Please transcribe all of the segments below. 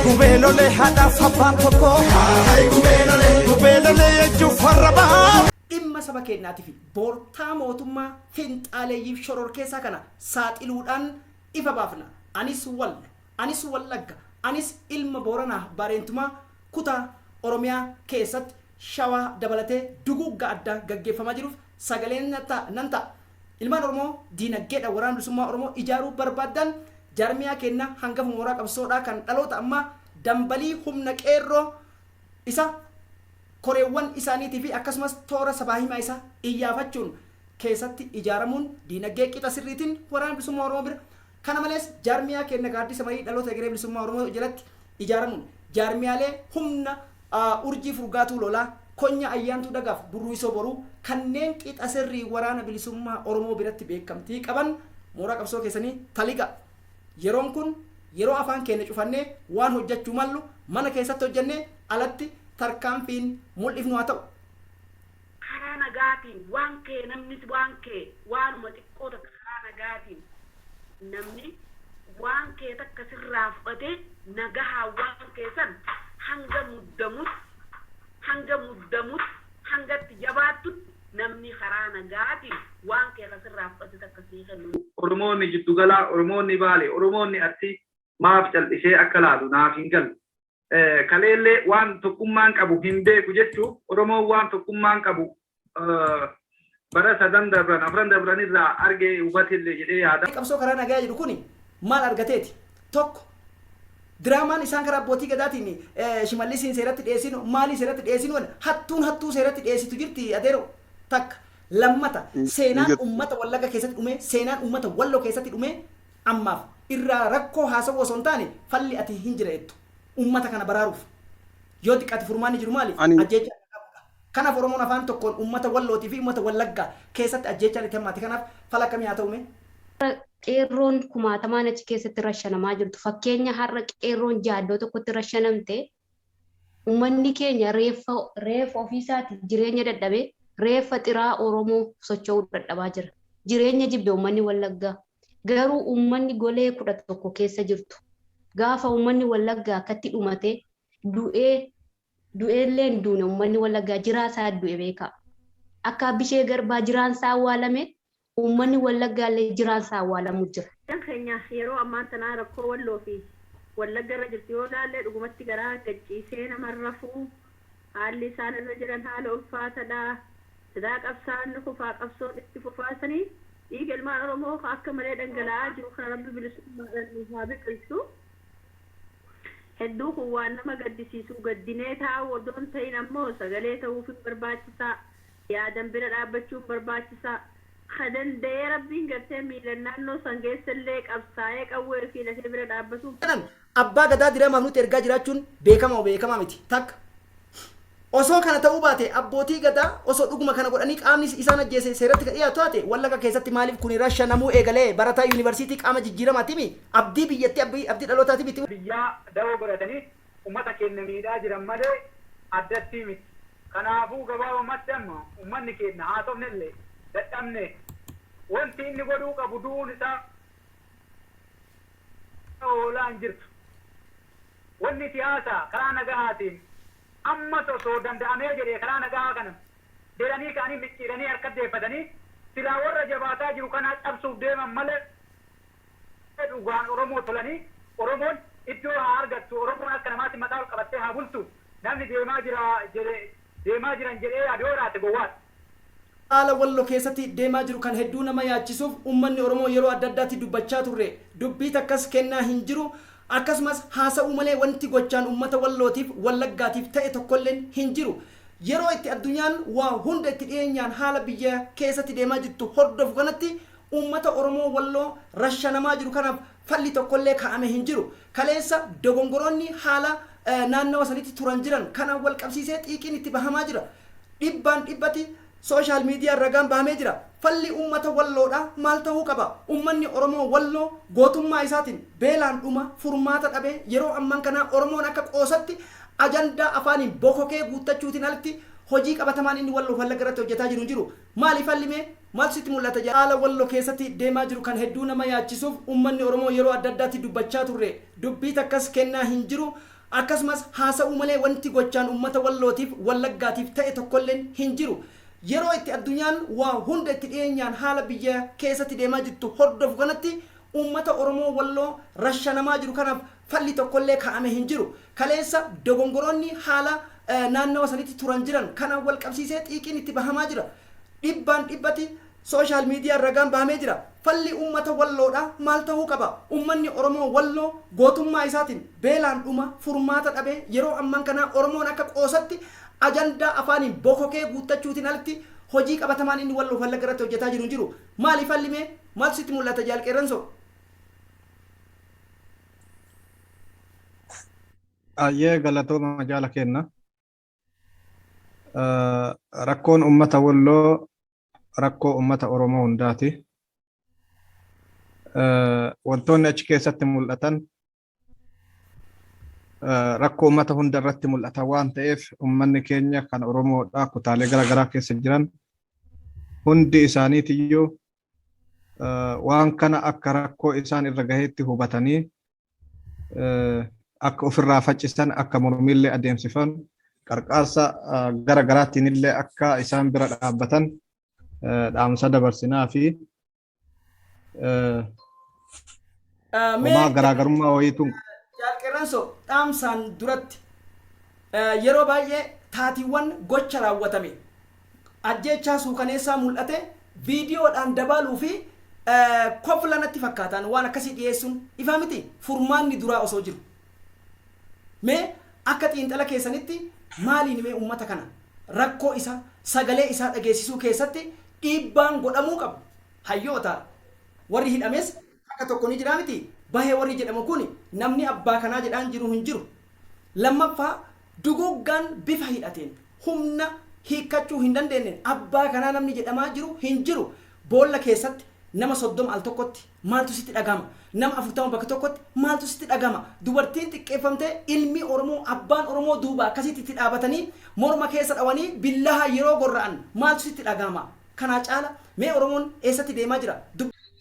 Kubelole hada saban toko kubelole ejju farraba dhimma saba keenyaatiif boortaa mootummaa finxaaleeyyiif shororkeessaa kana saaxiluudhaan ifa baafna. Anis wallagga anis ilma booranaa bareentumaa kutaa oromiyaa keessatti shawaa dabalatee duguugga addaa gaggeeffamaa jiruuf sagaleen nan ta'a. Ilmaan oromoo diinagdeedha waraana bilisummaa oromoo ijaaruu barbaadan jarmiyaa kenna hangafa mooraa qabsoodhaa kan dhaloota amma dambalii humna qeerroo isa koreewwan isaaniitii fi akkasumas toora sabaa himaa isa iyyaafachuun keessatti ijaaramuun diinagdee qixa sirriitiin waraana bilisummaa oromoo bira kana malees jarmiyaa kenna gaaddisa marii dhaloota egeree bilisummaa oromoo jalatti ijaaramuun jarmiyaalee humna urjii furgaatuu lolaa konya ayyaantuu dagaaf burruisoo boruu kanneen qixa sirrii waraana bilisummaa oromoo biratti beekamtii qaban mooraa qabsoo keessanii taliga. Yeroon kun yeroo afaan keenya cufannee waan hojjechuu mallu mana keessatti hojjennee alatti tarkaanfiin mul'ifnu haa ta'u. Karaa nagaatiin waan kee namni waan kee waanuma xiqqoo takka karaa nagaatiin namni waan kee takka sirraa fudhatee nagahaa waan keessan hanga muddamutti hangatti jabaattutti namni karaa nagaatiin waan kee sirraa fudhatee takka sii kennu. Oromoonni jiddugala, Oromoonni baale, Oromoonni atti maaf cal'isee akka laalu naaf hin galu. Kaleellee waan tokkummaan qabu hin beeku jechuun Oromoon waan tokkummaan qabu bara sadan darban afran darban irraa argee hubatillee jedhee yaada. Qabsoo karaa nagaa jedhu kuni maal argateeti? Tokko diraamaan isaan karaa abbootii gadaatiin shimallisiin seeratti dhiyeessinu maalii seeratti dhiyeessinu hattuu seeratti dhiyeessitu jirti adeero takka. Lammata seenaan ummata wallagga keessatti dhume seenaan ummata walloo keessatti dhume ammaaf irraa rakkoo haasawuu osoo hin taane falli ati hin jireettu ummata kana baraaruuf yoo xiqqaate furmaanni jiru maaliif ajjeechaa kanaaf oromoon afaan tokkoon ummata wallootii fi ummata wallaggaa keessatti ajjeechaan itti hammaate kanaaf fala akkamii haa ta'ume. Qeerroon kumaatamaan achi keessatti rashanamaa jirtu fakkeenya har'a qeerroon jaaddoo tokkotti rashanamte ummanni keenya reeffa ofiisaati jireenya dadhabee reeffa xiraa oromoo socho'uu dadhabaa jira. Jireenya jibbe uummanni wallaggaa garuu uummanni golee 11 keessa jirtu. Gaafa uummanni wallaggaa akkatti dhumate du'eelleen duune uummanni wallaggaa jiraasaa du'e beeka. Akka bishee garbaa jiraansaa awwaalame uummanni wallaggaa illee jiraansaa awwaalamu jira. Keenya yeroo ammaan tanaa rakkoo walloo fi wallagga irra jirti yoo ilaalle dhugumatti garaa gacciisee namarrafuu haalli isaan irra jiran haala ulfaataadha. Sidaa qabsaan kufaa qabsoon itti fufaasanii dhiiga ilmaan oromoo akka malee dhangala'aa jiru kan rabbi bilisummaadhaan haa biqilchu. Hedduu kun waan nama gaddisiisu gaddinee taa'u odoon ta'in ammoo sagalee ta'uuf barbaachisaa yaadan bira dhaabbachuun barbaachisaa. Danda'ee rabbiin gartee miilan naannoo san geessallee qabsaa'ee qawwee fi lafee bira dhaabbatuun. Abbaa gadaa diramaaf nuti ergaa jiraachuun beekamaa miti takka. Osoo kana ta'uu baate abbootii gadaa osoo dhuguma kana godhanii qaamni isaan ajjeese seeratti dhiyaatu taate wallagga keessatti maaliif kun rashanamuu eegalee barataa yuunivarsiitii qaama jijjiiramaatiimi abdii biyyatti abdii dhalootaati miti. Biyyaa da'oo godhatanii uummata keenya miidhaa jiran malee addatti miti. Kanaafuu gabaabumatti amma uummanni keenya haa ta'uunillee dadhabne wanti inni godhuu qabu du'uun isaa oolaan jirtu. Wanni siyaasaa karaa nagahaatiin amma osoo danda'amee jedhee karaa nagaa kana jedhanii ka'anii micciiranii harka deeffatanii silaa warra jabaataa jiru kana cabsuuf deeman malee dhugaan Oromoo tolanii Oromoon iddoo haa argattu Oromoon akka namaatti mataa ol qabattee haa bultu namni deemaa jiran jedhee adooraate gowwaadha. Haala walloo keessatti deemaa jiru kan hedduu nama yaachisuuf uummanni Oromoo yeroo adda addaatti dubbachaa turre dubbii takkas kennaa hin jiru. Akkasumas haasa'uu malee wanti gochaan uummata wallootiif wallaggaatiif ta'e tokkollee hin jiru. Yeroo itti addunyaan waa hunda itti dhiyeenyaan haala biyya keessatti deemaa jirtu hordofu kanatti uummata Oromoo walloo rashanamaa jiru kanaaf falli tokkollee kaa'ame hin jiru. Kaleessa dogongoroonni haala naannawa sanitti turan jiran kanaan wal qabsiisee xiiqiin itti bahamaa jira. Dhibbaan dhibbatti sooshaal miidiyaa ragaan bahamee jira. Falli uummata walloodha maal ta'uu qaba? Uummanni Oromoo walloo gootummaa isaatiin beelaan dhuma furmaata dhabee yeroo amman kana Oromoon akka qoosatti ajandaa afaaniin bokokee guuttachuutiin alatti hojii qabatamaan inni walloo Wallagga irratti hojjetaa jiru. Maaliif fallimee maal sitti mul'ata? Haala walloo keessatti deemaa jiru kan hedduu nama yaachisuuf uummanni Oromoo yeroo adda addaatti dubbachaa turre dubbii takkas kennaa hin jiru. Akkasumas haasa'uu malee wanti gochaan uummata wallootiif Wallaggaatiif ta'e tokkolleen hin jiru. Yeroo itti addunyaan waa hunda itti dhiyeenyaan haala biyya keessatti deemaa jirtu hordofu kanatti uummata Oromoo walloo rashanamaa jiru kanaaf falli tokkollee kaa'ame hin jiru. Kaleessa dogongoroonni haala naannawa sanitti turan jiran kanaan wal qabsiisee xiiqiin itti bahamaa jira. Dhibbaan dhibbatti sooshaal miidiyaa ragaan bahamee jira. Falli uummata walloodha maal ta'uu qaba? Uummanni Oromoo walloo gootummaa isaatiin beelaan dhuma furmaata dhabee yeroo amman kana Oromoon akka qoosatti ajandaa afaaniin bokokee guuttachuutiin alatti hojii qabatamaan inni walloo Wallagga irratti hojjetaa jiru. Maaliif fallimee maal sitti mul'ata jaalqeerranso? Ayyee galatooma jaala kenna. Rakkoon uummata walloo rakkoo uummata Oromoo hundaati. Wantoonni achi keessatti mul'atan rakkoo uummata hunda irratti mul'atan waan ta'eef uummanni keenya kan Oromoodhaa kutaalee garaagaraa keessa jiran hundi isaaniitiyyuu waan kana akka rakkoo isaan irra gaheetti hubatanii akka ofirraa faccisan akka mormiillee adeemsifan qarqaarsa garaagaraattiin illee akka isaan bira dhaabbatan dhaamsa dabarsinaa fi garaagarummaa wayiituun jaalqeerranso dhaamsaan duratti yeroo baay'ee taatiiwwan gocha raawwatame ajjechaa suukaneessaa mul'ate viidiyoodhaan dabaluu fi koflanatti fakkaatan waan akkasii dhiyeessuun ifaa miti furmaanni duraa osoo jiru. Mee akka xiinxala keessanitti maaliin mee uummata kana rakkoo isaa sagalee isaa dhageessisuu keessatti dhiibbaan godhamuu qabu? Hayyoota warri hidhames akka tokko ni jira miti. Bahee warri jedhamu kun namni abbaa kanaa jedhaan jiru hin jiru. Lammaffaa duguggaan bifa hidhateen humna hiikkachuu hin dandeenye abbaa kanaa namni jedhamaa jiru hin jiru. Boolla keessatti nama 30 al tokkotti maaltu sitti dhagama? Nama 40 bakka tokkotti maaltu sitti dhagama? Dubartiin xiqqeeffamtee ilmi Oromoo abbaan Oromoo duuba akkasitti itti dhaabatanii morma keessa dhawanii billaha yeroo gorra'an maaltu sitti dhagama? Kana caala mee Oromoon eessatti deemaa jira?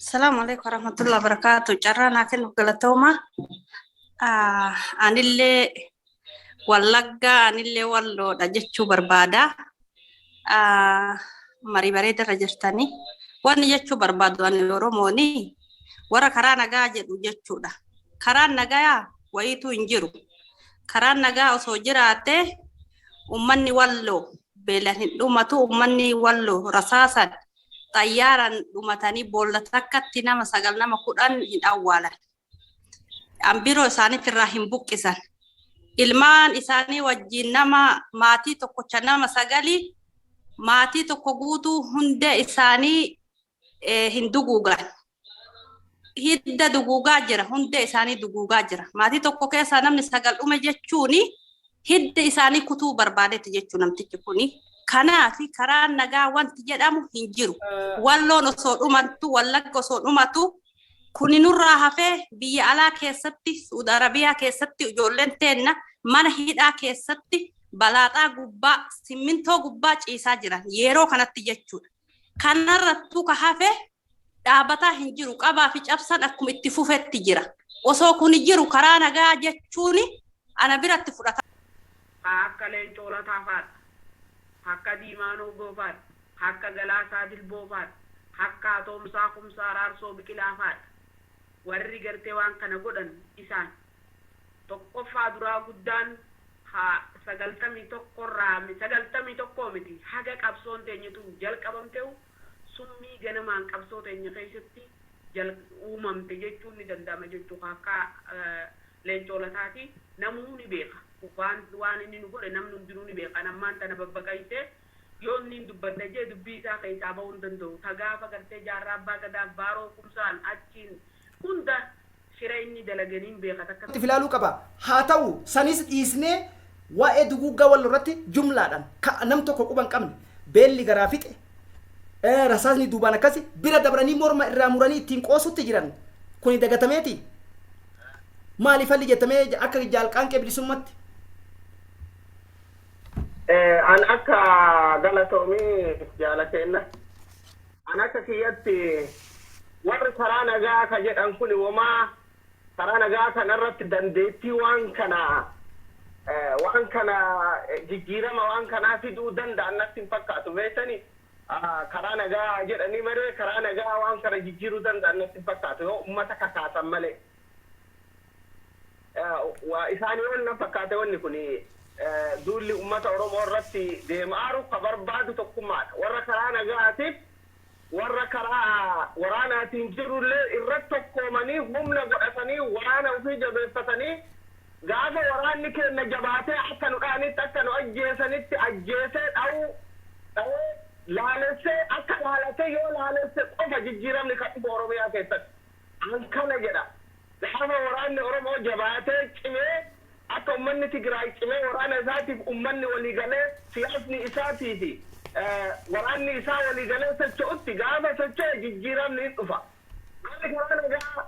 Assalamualaikum warahmatullahi wabarakatuh. Carra nakin galatoma. Anillee Wallagga anillee walloodha jechuu barbaada. Marii bareedarra jirtanii. Wanni jechuu barbaadu ani Oromooni warra karaa nagaa jedhu jechuudha. Karaan nagaa wayiitu hin jiru. Karaan nagaa osoo jiraate ummanni walloo beelan hin dhumatu, ummanni walloo rasaasan xayyaaran dhumatanii boolla takkatti nama 9 nama 10 hin awwaalan. Ambiroo isaaniitti irraa hin buqqisan. Ilmaan isaanii wajjin nama maatii tokkocha nama 9 maatii tokko guutuu hundee isaanii hin duguugan. Hidda duguugaa jira, hundee isaanii duguugaa jira. Maatii tokko keessa namni 9 dhume jechuuni hidda isaanii kutuu barbaadetti jechuu namtichi kuni. Kanaafi karaan nagaa wanti jedhamu hin jiru. Walloon osoo dhumatu, Wallagga osoo dhumatu kuni nurraa hafee biyya alaa keessatti, Saudi Arabiyaa keessatti ijoolleen teenna mana hidhaa keessatti balaaxaa gubbaa, simmintoo gubbaa ciisaa jiran yeroo kanatti jechuudha. Kanarrattuu ka hafe dhaabataa hin jiru, qabaa fi cabsan akkuma itti fufetti jira. Osoo kuni jiru karaa nagaa jechuuni ana biratti fudhata. Akka leencoo lataafaadha. Akka diimaanoo goofaadha. Akka galaasaa dilboofaadha. Akka atoomsaa kumsaa raarsoo biqilaafaadha. Warri gartee waan kana godhan isaan tokkoffaa duraa guddaan sagaltamii tokko miti haga qabsoon teenyatu jalqabamteewu summii ganamaan qabsoo teenya keessatti uumamte jechuun ni danda'ama jechuudha. Akka leencoo lataati namuu ni beeka. Waan inni nu godhe namni hundinuu ni beeka. Nammaan tana babbaqaytee yoo inni dubbanna jee dubbii isaa keessaa bahuu hin danda'u. Gaafa gartee jaarraa abbaa gadaa baaroo kumsaan achiin hunda shira inni dalaganiin beekat akka itti filaaluu qaba haa ta'u sanis dhiisnee waa'ee duguuggaa wal irratti jumlaadhaan ka nam tokko quban qabne beelli garaa fixe rasaasni duubaan akkasi bira dabranii morma irraa muranii ittiin qoosutti jiran kuni dagatameeti maaliif halli jettamee akka jaalqaanqee bilisummatti an akka galatoomii jaalateenna an akka kiyyatti warri karaa nagaa ka jedhan kun womaa karaa nagaa kanarratti dandeettii waan kana jijjiirama waan kanaa fiduu danda'an natti hin fakkaatu beektanii karaa nagaa jedhanii maree karaa nagaa waan kana jijjiiruu danda'an natti hin fakkaatu yoo ummata kakaasan malee isaanii waan fakkaate wanni kun duulli ummata Oromoo irratti deemaaru ka barbaadu tokkummaadha warra karaa nagaatiif warra karaa waraanaatiin jirullee irratti tokkoomanii humna godhatanii waraana ofii jabeeffatanii gaafa waraanni keenya jabaatee akka nu dhaanitti akka nu ajjeesanitti ajjeesee dha'uu laalessee akka laalessee yoo laalessee qofa jijjiiramni kan dhufu Oromiyaa keessatti an kana jedha gaafa waraanni Oromoo jabaatee cimee akka ummanni Tigraay cimee waraana isaatiif ummanni waliigalee siyaasni isaatii fi waraanni isaa waliigalee socho'utti gaafa socho'e jijjiiramni hin dhufa. Warri karaa nagaa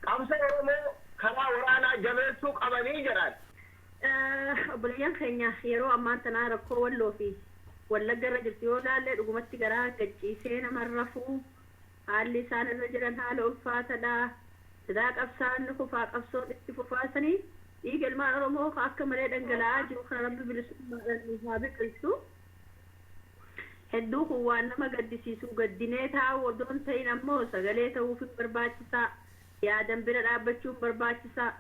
qabsa Oromoo karaa waraanaa jabeessuu qabanii jedhan. Obboleeyyan keenya yeroo ammaan tanaa rakkoo Walloo fi Wallagga irra jirtu yoo ilaalle dhugumatti garaa gacciisee namarra rafuu haalli isaan irra jiran haala ulfaataadha. Sidaa qabsaan kufaa qabsoon itti fufaasanii dhiiga ilmaan Oromoo akka malee dhangala'aa jiru kana rabbi bilisummaadhaan haa biqilchu. Hedduu kun waan nama gaddisiisu gaddinee taa'u odoon ta'in ammoo sagalee ta'uuf barbaachisaa yaadan bira dhaabbachuun barbaachisaa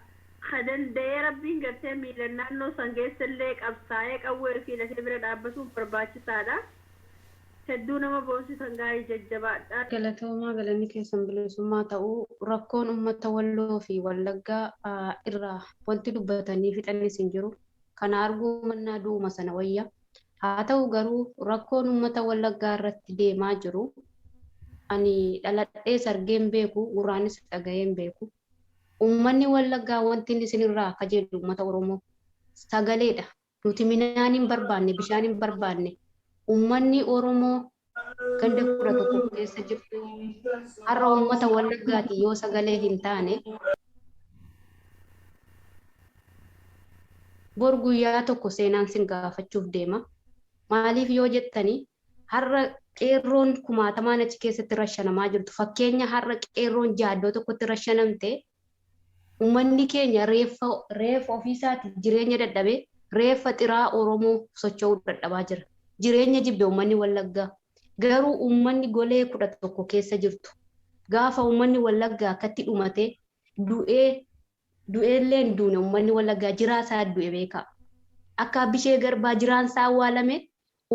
ka danda'ee rabbiin gartee miilan naannoo san keessallee qabsaa'ee qawwee fi lafee bira dhaabbatuun barbaachisaadha. Hedduu nama boonsisan gaarii jajjabaadha. Galatoomaa galanni keessan bilisummaa ta'uu rakkoon uummata Walloo fi Wallaggaa irraa wanti dubbatanii fixanis hin jiru. Kana arguu mannaa duuma sana wayya. Haa ta'u garuu rakkoon uummata Wallaggaa irratti deemaa jiru ani dhaladhee sargeen beeku gurraanis dhaga'een beeku. Uummanni Wallaggaa wanti inni isinirraa akka jedhu uummata Oromoo sagaleedha. Nuti midhaan hin barbaanne bishaan hin barbaanne. Uummanni Oromoo ganda 11 keessa jirtu har'a uummata Wallaggaati yoo sagalee hin taane bor guyyaa tokko seenaan sin gaafachuuf deema. Maaliif yoo jettanii har'a qeerroon kumaatamaan achi keessatti rashanamaa jirtu fakkeenya har'a qeerroon jaaddoo tokkotti rashanamte uummanni keenya reeffa ofiisaati jireenya dadhabee reeffa xiraa Oromoo socho'uu dadhabaa jira. Jireenya jibbe uummanni Wallaggaa garuu uummanni golee 11 keessa jirtu gaafa uummanni Wallaggaa akkatti dhumatee du'eellee hin duune uummanni Wallaggaa jiraasaa du'e beeka. Akka Bishee Garbaa jiraansaa awwaalame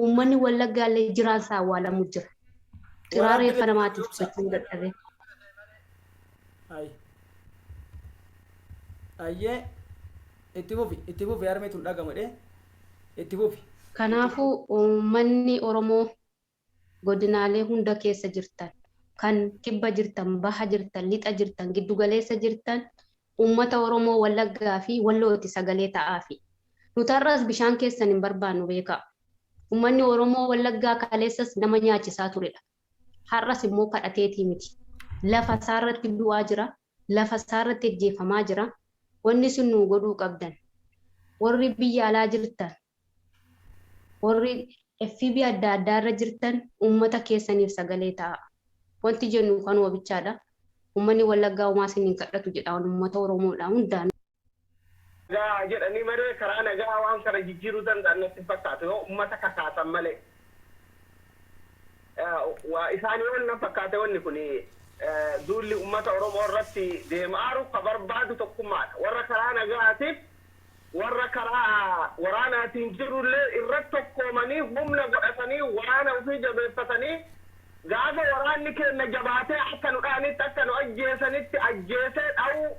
uummanni Wallaggaa illee jiraansaa awwaalamu jira. Xiraa reeffa namaatiif socho'uu dadhabee. Ayyee itti fufi harmee tun dhagamadhe itti fufi. Kanaafuu uummanni Oromoo godinaalee hunda keessa jirtan kan kibba jirtan baha jirtan lixa jirtan giddu galeessa jirtan uummata Oromoo Wallaggaa fi Wallooti sagalee ta'aafi. Nutarras bishaan keessan hin barbaannu beeka. Uummanni Oromoo Wallaggaa kaleessas nama nyaachisaa turedha. Har'as immoo kadhateetii miti. Lafa isaarratti du'aa jira. Lafa isaarratti ajjeefamaa jira. Wanni sun nu godhuu qabdan. Warri biyya alaa jirtan. Warri FB adda addaarra jirtan uummata keessaniif sagalee ta'a. Wanti jennu kanuma bichaadha. Uummanni Wallaggaa uumaa isin hin kadhatu jedha uummata Oromoodha hundaan. Nagaa jedhanii maree karaa nagaa waan kana jijjiiruu danda'an natti hin fakkaatu yoo ummata kakaasan malee isaanii waan fakkaate wanni kun duulli ummata Oromoo irratti deemaaru ka barbaadu tokkummaadha warra karaa nagaatiif warra karaa waraanaatiin jirullee irratti tokkoomanii humna godhatanii waraana ofii jabeeffatanii gaafa waraanni keenya jabaatee akka nu dhaanitti akka nu ajjeesanitti ajjeesee dha'uu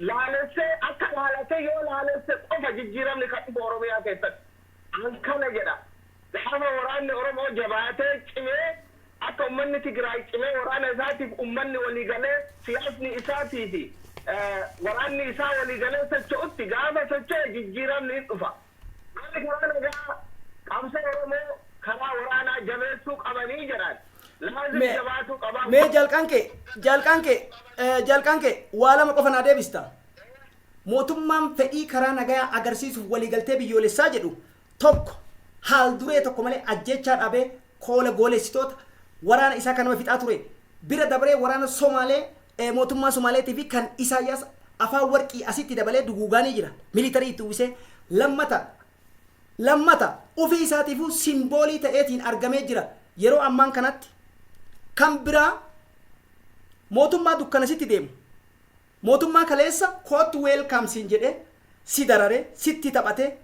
laalessee akka laalessee yoo laalessee qofa jijjiiramni kan dhufu Oromiyaa keessatti an kana jedha gaafa waraanni Oromoo jabaatee cimee akka ummanni Tigraay cimee waraana isaatiif ummanni waliigalee siyaasni isaatii fi waraanni isaa waliigalee socho'utti gaafa socho'e jijjiiramni ni dhufa. Garri karaa nagaa qabsa Oromoo karaa waraanaa jabeessuu qabanii jedhan. Laazim jabaatuu qabaa. Mee jalqan kee waa lama qofa naa deebista. Mootummaan fedhii karaa nagaa agarsiisuuf waliigaltee biyyoolessaa jedhu tokko haal duree tokko malee ajjechaa dhabee koola goolessitoota waraana isaa kan nama fixaa ture. Bira dabaree waraana Somaalee mootummaa Somaaleetii fi kan Isaayyaas afaan warqii asitti dabalee duguugaanii jira. Militarii itti uwwisee lammata ofii isaatiifuu simboolii ta'eetiin argamee jira. Yeroo ammaan kanatti kan biraa mootummaa dukkanasitti deemu. Mootummaa kaleessa kootu weelkaamsiin jedhee si dararee sitti taphatee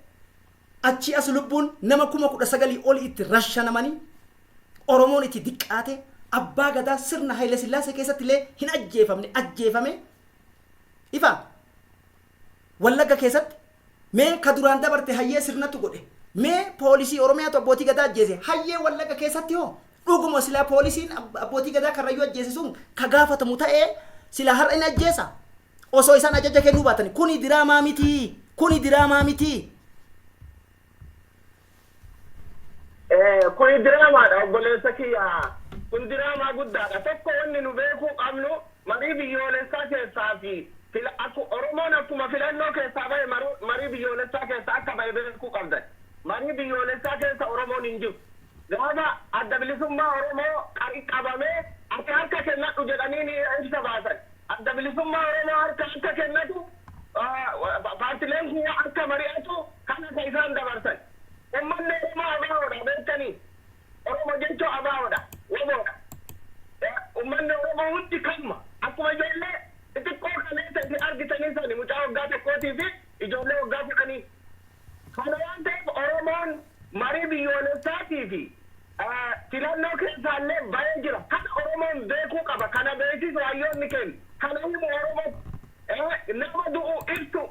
achi as lubbuun nama 19,000 ol itti rashanamanii Oromoon itti diqqaate abbaa gadaa sirna Haile Sillaasee keessatti illee hin ajjeefame ifa Wallagga keessatti mee ka duraan dabarte hayyee sirnatu godhe mee poolisii Oromiyaatu abbootii gadaa ajjeese hayyee Wallagga keessatti hoo dhuguma silaa poolisiin abbootii gadaa karrayyuu ajjeese sun ka gaafatamu ta'ee silaa har'a hin ajjeesa osoo isaan ajaja kennuu baatani kuni diraamaa miti. Kuni diraamaadha obboleessa kiyya. Kun diraamaa guddaadha. Tokko wanni nu beekuu qabnu marii biyyoolessaa keessaa fi Oromoon akkuma filannoo keessaa bahe marii biyyoolessaa keessaa akka bahe beekuu qabdan. Marii biyyoolessaa keessa Oromoon hin jiru. Gaafa adda bilisummaa Oromoo qabamee harka kennadhu jedhanii ni ibsa baasan. Adda bilisummaa Oromoo harka kennatu paartileen kun harka mari'atu kan akka isaan dabarsan. Ummanni Oromoo abaawoodha beektanii. Oromoo jechuun abaawoodha. Waboodha. Ummanni Oromoo hundi kamma. Akkuma ijoollee xixiqqoo kaleessa itti argitanii sani mucaa waggaa tokkootii fi ijoollee waggaa 10. Kana waan ta'eef Oromoon marii biyyoolessaatii fi filannoo keessaallee bahee jira. Kana Oromoon beekuu qaba. Kana beeksisu hayyoonni kennu. Kana himu Oromoo nama du'u ibsu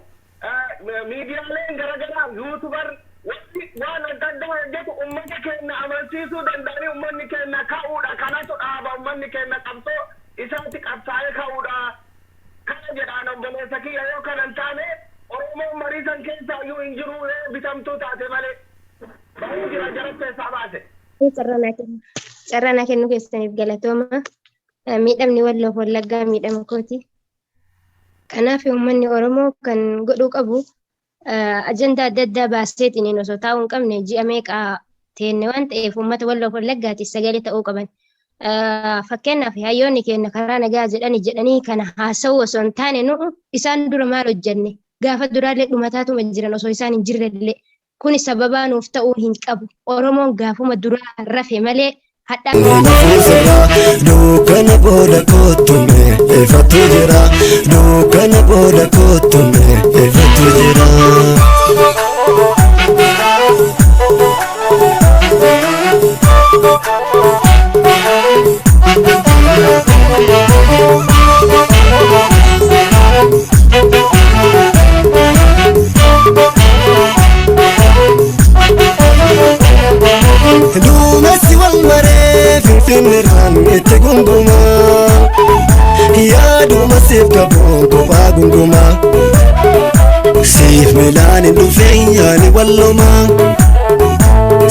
miidiyaaleen garaagaraa yuutubar waan adda addaa hojjetu ummata keenya amansiisuu danda'anii ummanni keenya ka'uudha. Kanatu dhaaba ummanni keenya qabsoo isaatti qabsaa'ee ka'uudha. Kana jedhaan obboleessa kiyya yoo kanan taane Oromoon marii san keessaa iyyuu hin jiru yoo bitamtuu taate malee bahuu jira jara keessaa baase. Carraa kennuu keessaniif galatooma. Miidhamni Walloof Wallaggaa miidhama kooti. Kanaaf uummanni Oromoo kan godhuu qabu ajandaa adda addaa baaseetiin osoo taa'uu hin qabne ji'a meeqaa teenne waan ta'eef uummata Walloof Wallaggaatiif sagalee ta'uu qaban. Fakkeenyaaf hayyoonni keenya karaa nagaa jedhanii kana haasa'uu osoo hin taane nu'u isaan dura maal hojjenne gaafa duraallee dhumataatuma jiran osoo isaan hin jirrellee kun sababaa nuuf ta'uu hin qabu. Oromoon gaafuma duraa rafe malee Dukkana booda kootume ifatu jira. Dukkana booda kootume ifatu jira. Duumessi wal maree finfinnirraan itti gunguma. Yaaduma siif qabuun kophaa gunguma. Siif milaan hin dhufeen yaali walluma.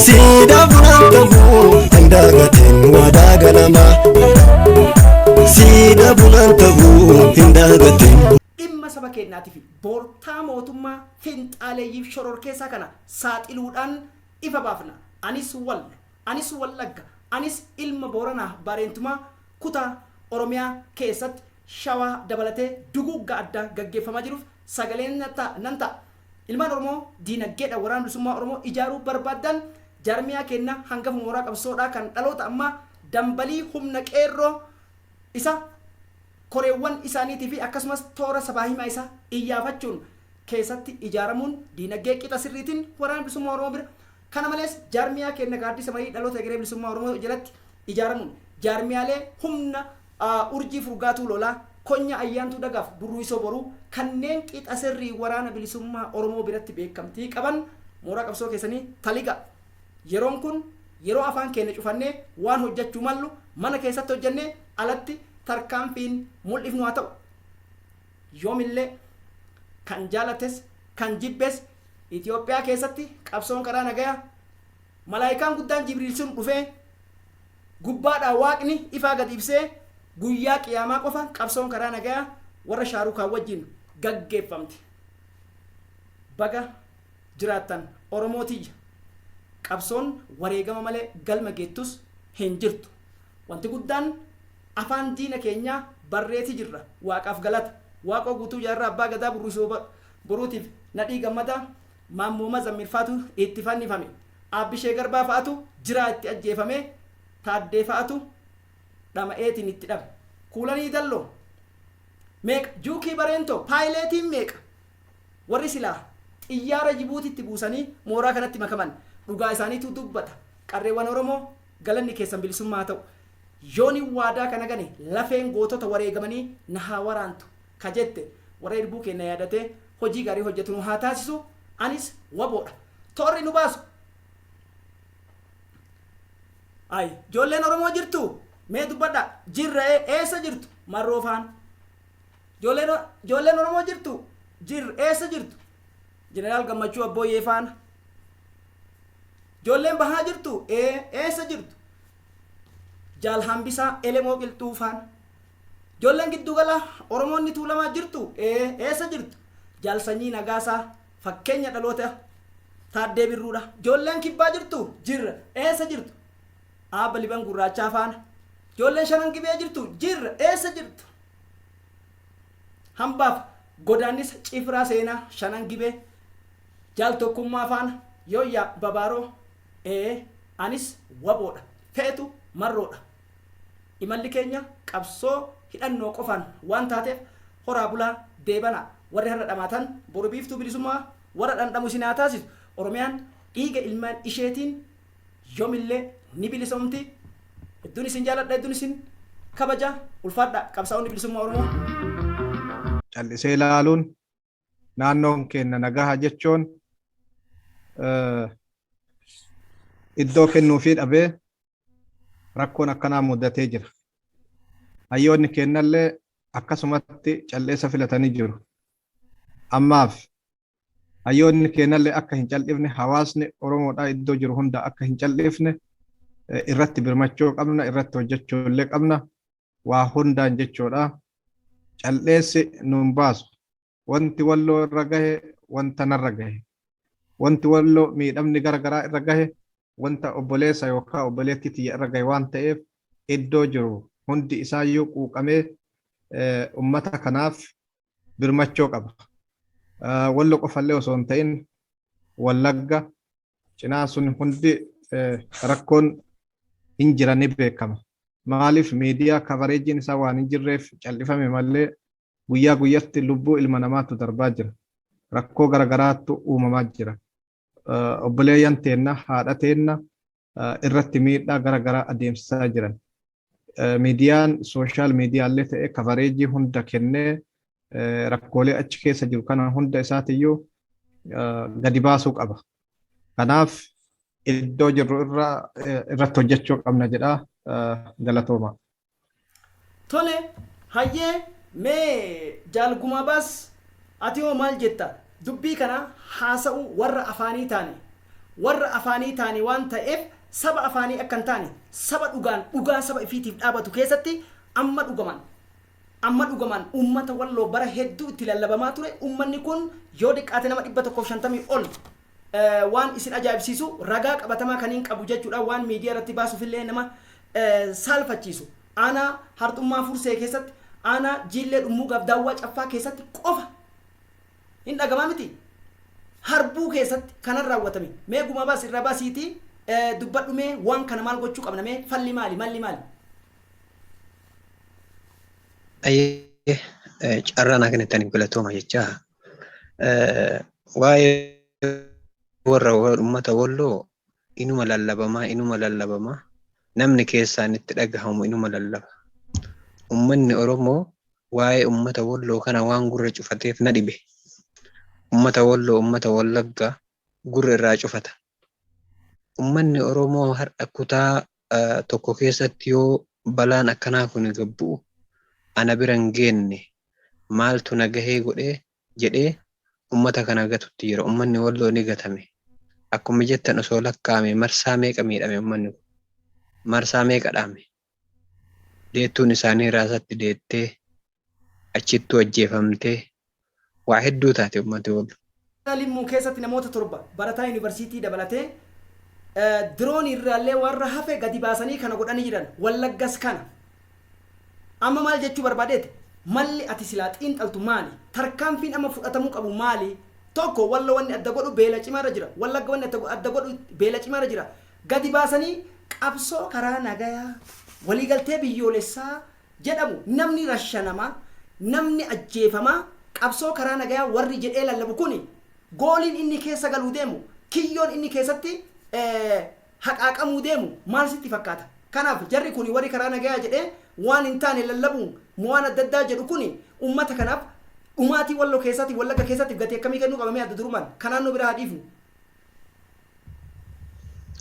Siidaa bunaan ta'uu hin daagateen waadaa ganama. Siidaa bunaan ta'uu hin daagateen. Dhimma saba keenyaatiif boortaa mootummaa finxaaleeyyiif shororkeessaa kana saaxiluudhaan ifa baafna. Anis Wallagga, anis ilma Booranaa Bareentumaa kutaa Oromiyaa keessatti Shawaa dabalatee duguugga addaa gaggeeffamaa jiruuf sagaleen nan ta'a. Ilmaan Oromoo diinagdeedha waraana bilisummaa Oromoo ijaaruu barbaadan jaarmiyaa keenya hangafa mooraa qabsoodhaa kan dhaloota ammaa dambalii humna qeerroo isa koreewwan isaaniitii fi akkasumas toora sabaa himaa isaa iyyaafachuun keessatti ijaaramuun diinagdee qixa sirriitiin waraana bilisummaa Oromoo bira. Kana malees jaarmiyaa keenya gaaddisa marii dhaloota egeree bilisummaa Oromoo jalatti ijaaramuun jaarmiyaalee humna urjii furgaatuu lolaa konya ayyaantuu dagaaf burruisoo boruu kanneen qixa sirrii waraana bilisummaa Oromoo biratti beekamtii qaban mooraa qabsoo keessanii taliqa. Yeroon kun yeroo afaan keenya cufannee waan hojjechuu mallu mana keessatti hojjennee alatti tarkaanfiin mul'ifnu haa ta'u. Yoomillee kan jaalates kan jibbes Itoophiyaa keessatti qabsoon karaa nagayaa malaayikaan guddaan Jibriil sun dhufee gubbaadhaa waaqni ifaa gad ibsee guyyaa qiyaamaa qofa qabsoon karaa nagayaa warra Shaarukaan wajjin gaggeeffamti. Baga jiraattan Oromootiyya. Qabsoon wareegama malee galma geettus hin jirtu. Wanti guddaan afaan diina keenyaa barreeti jirra. Waaqaaf galata. Waaqoo guutuu jaarraa abbaa gadaa burrisoo boruutiif nadhii gammadaa maammoo Mazammil faatu itti fannifame. Aabbishee Garbaa fa'atu jiraa itti ajjeefame. Taaddee fa'atu dhama'eetiin itti dhabe. Kuulanii dalloo. Meeqa Juukii Bareentoo paayileetiin meeqa warri silaa xiyyaara Jibuutitti buusanii mooraa kanatti makaman dhugaa isaaniitu dubbata. Qarreewwan Oromoo galanni keessan bilisummaa ta'u. Yooni waadaa kana gane lafeen gootota wareegamanii na haa waraantu ka jette warra irbuu keenya yaadatee hojii gaarii hojjetu nu haa taasisu. Anis waboodha. Toorri nu baasu. Ay ijoolleen Oromoo jirtu mee dubbadha jirra eessa jirtu marroofaan. Ijoolleen Oromoo jirtu eessa jirtu Jeneraal Gammachuu Abbooyyee faana. Ijoolleen bahaa jirtu eessa jirtu Jaal Hambisaa Elemoo Qilxuu faana. Ijoolleen giddugala Oromoonni Tuulamaa jirtu eessa jirtu Jaal Sanyii Nagaasaa fakkeenya dhaloota Taaddee Birruudha. Ijoolleen kibbaa jirtu jirra eessa jirtu Aabba Liban Gurraachaa faana. Ijoolleen Shanan Gibee jirtu jirra eessa jirtu Hambaaf godaannis Cifraa Seenaa Shanan Gibee Jaal Tokkummaa faana. Yooyyaa Babaaroo anis waboodha feetu marroodha. Imalli keenya qabsoo hidhannoo qofaan waan taateef horaa bulaa deebana. Warri har'a dhamaatan boru biiftuu bilisummaa warra dhandhamu isin haa taasisu. Oromiyaan dhiiga ilmaan isheetiin yoomillee ni bilisomti. Hedduun isin jaaladha, hedduun isin kabaja. Ulfaadha qabsaa'onni bilisummaa Oromoo. Callisee ilaaluun naannoon keenya nagaha jechuun iddoo kennuufii dhabee rakkoon akkanaa mudatee jira. Hayyoonni keenyallee akkasumatti calleessa filatanii jiru. Ammaaf hayyoonni keenyallee akka hin callifne hawaasni Oromoodhaa iddoo jiru hunda akka hin callifne irratti birmachuu qabna, irratti hojjechuu illee qabna. Waa hundaan jechuudha. Calleessi nuun baasu. Wanti walloo irra gahe wanta narra gahe. Wanti walloo miidhamni garagaraa irra gahe wanta obboleessa yookaan obboleetti tiyya irra gahe waan ta'eef iddoo jiru hundi isaayyuu quuqamee ummata kanaaf birmachuu qaba. Wallo qofallee osoo hin ta'in Wallagga cinaa sun hundi rakkoon hin jirani beekama. Maaliif miidiyaa kavareejiin isaa waan hin jirreef callifame malee guyyaa guyyatti lubbuu ilma namaatu darbaa jira. Rakkoo garagaraattu uumamaa jira. Obboleeyyan teenna haadha teenna irratti miidhaa garagaraa adeemsisaa jiran. Miidiyaan sooshaal miidiyaallee ta'ee kavareejii hunda kennee rakkoolee achi keessa jiru kana hunda isaatiyyuu gadi baasuu qaba. Kanaaf iddoo jirru irratti hojjechuu qabna jedhaa galatooma. Tole hayyee mee jaalgumaa baas ati hoo maal jetta? Dubbii kana haasa'u warra afaanii taane waan ta'eef saba afaanii akka hin taane saba dhugaa saba ifiitiif dhaabatu keessatti amma dhugaman ummata walloo bara hedduu itti lallabamaa ture. Ummanni kun yoo xiqqaate nama 150 ol waan isin ajaa'ibsiisu ragaa qabatamaa kaniin qabu jechuudha. Waan miidiyaa irratti baasuufillee nama saalfachiisu. Aanaa Harxummaa Fursee keessatti, aanaa Jiillee Dhummuugaaf Daawwaa Caffaa keessatti qofa hin dhagamaa miti. Harbuu keessatti kanan raawwatame. Mee gumaa baas irraa baasiitii dubbadhu mee waan kana maal gochuu qabna mee falli maali malli maali? Carraan akka nettaniif galatooma jechaa waa'ee warra uummata walloo inuma lallabamaa namni keessaan itti dhagahamu inuma lallaba. Uummanni Oromoo waa'ee uummata walloo kana waan gurra cufateef na dhibe. Uummata walloo uummata Wallaggaa gurra irraa cufata. ummanni Oromoo har'a kutaa tokko keessatti yoo balaan akkanaa kun gabbu'u ana bira hin geenne maaltu nagahee godhee jedhee ummata kana gatutti jira. Ummanni Walloo ni gatame. Akkuma jettan osoo lakkaa'ame marsaa meeqa miidhame ummanni kun? Marsaa meeqa dhaame? Deettuun isaanii raasatti deettee achittuu ajjeefamtee waa hedduu taate ummati Walloo. Limmuu keessatti namoota 7 barataa yuunivarsiitii dabalatee diroon irraallee warra hafe gadi baasanii kana godhanii jiran Wallaggas kana. Amma maal jechuu barbaadeeti? Malli ati silaa xiinxaltu maali? Tarkaanfiin amma fudhatamuu qabu maali? Tokko Walloo wanni adda godhu beela cimaarra jira. Wallagga wanni adda godhu beela cimaarra jira. Gadi baasanii qabsoo karaa nagayaa waliigaltee biyyoolessaa jedhamu namni rashanamaa namni ajjeefamaa qabsoo karaa nagayaa warri jedhee lallabu kuni gooliin inni keessa galuu deemu kiyyoon inni keessatti haqaaqamuu deemu maal sitti fakkaata? Kanaaf jarri kuni warri karaa nagayaa jedhee waan hin taane lallabuun waan adda addaa jedhu kuni ummata kanaaf dhumaatii Walloo keessatti Wallagga keessatti gatii akkamii kennuu qabamee adda durumaan kanaan nu bira haa dhiifnu.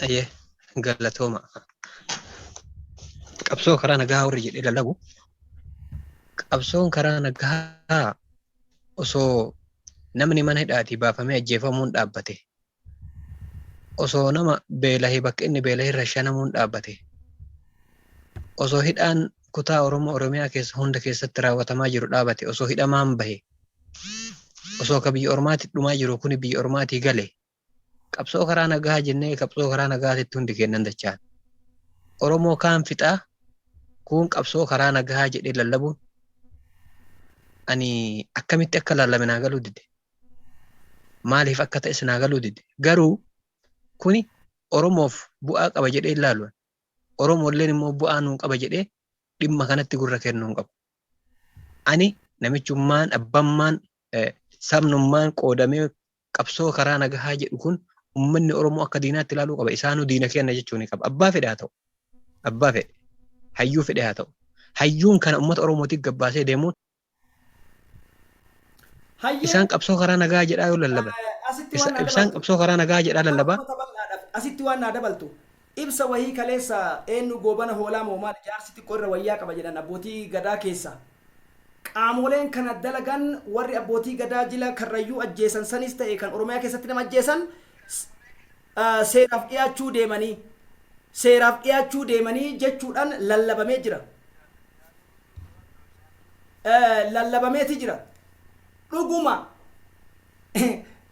Ayyee galatooma. Qabsoo karaa nagaa warri jedhee lallabu qabsoon karaa nagaa osoo namni mana hidhaatii baafamee ajjeefamuun dhaabbate osoo nama beelahee bakka inni beelahee rashanamuun dhaabbate osoo hidhaan kutaa Oromiyaa keessa hunda keessatti raawwatamaa jiru dhaabate osoo hidhamaan bahe osoo ka biyya ormaatti dhumaa jiru kuni biyya ormaatii gale qabsoo karaa nagaa jennee qabsoo karaa nagaatitti hundi kennan dachaan Oromoo kaan fixaa kun qabsoo karaa nagaa jedhee lallabuun ani akkamitti akka lallame naa galuu dide maaliif akka ta'e naa galuu dide garuu kuni Oromoof bu'aa qaba jedhee ilaalu Oromoolleen immoo bu'aa nuu qaba jedhee dhimma kanatti gurra kennuu qabu. Ani namichummaan abbammaan sabnummaan qoodamee qabsoo karaa nagaa jedhu kun ummanni Oromoo akka diinaatti ilaaluu qaba. Isaanuu diina kenna jechuun qaba. Abbaa fedhe haa ta'u. Abbaa fedhe. Hayyuu fedhe haa ta'u. Hayyuun kana ummata Oromootiif gabbaasee deemuun isaan qabsoo karaa nagaa jedhaa yoo lallaban. Isaan qabsoo karaa nagaa jedhaa lallabaa. Asitti waan naa dabaltu. Ibsa wahii kaleessa eenyu goobana hoolaa moo maal jaarsitti qorra wayyaa qaba jedhan abbootii gadaa keessa. Qaamoleen kana dalagan warri abbootii gadaa jila karrayyuu ajjeesan sanis ta'e kan Oromiyaa keessatti nama ajjeesan seeraaf dhiyaachuu deemanii jechuudhaan lallabamee jira. Lallabameeti jira. Dhuguma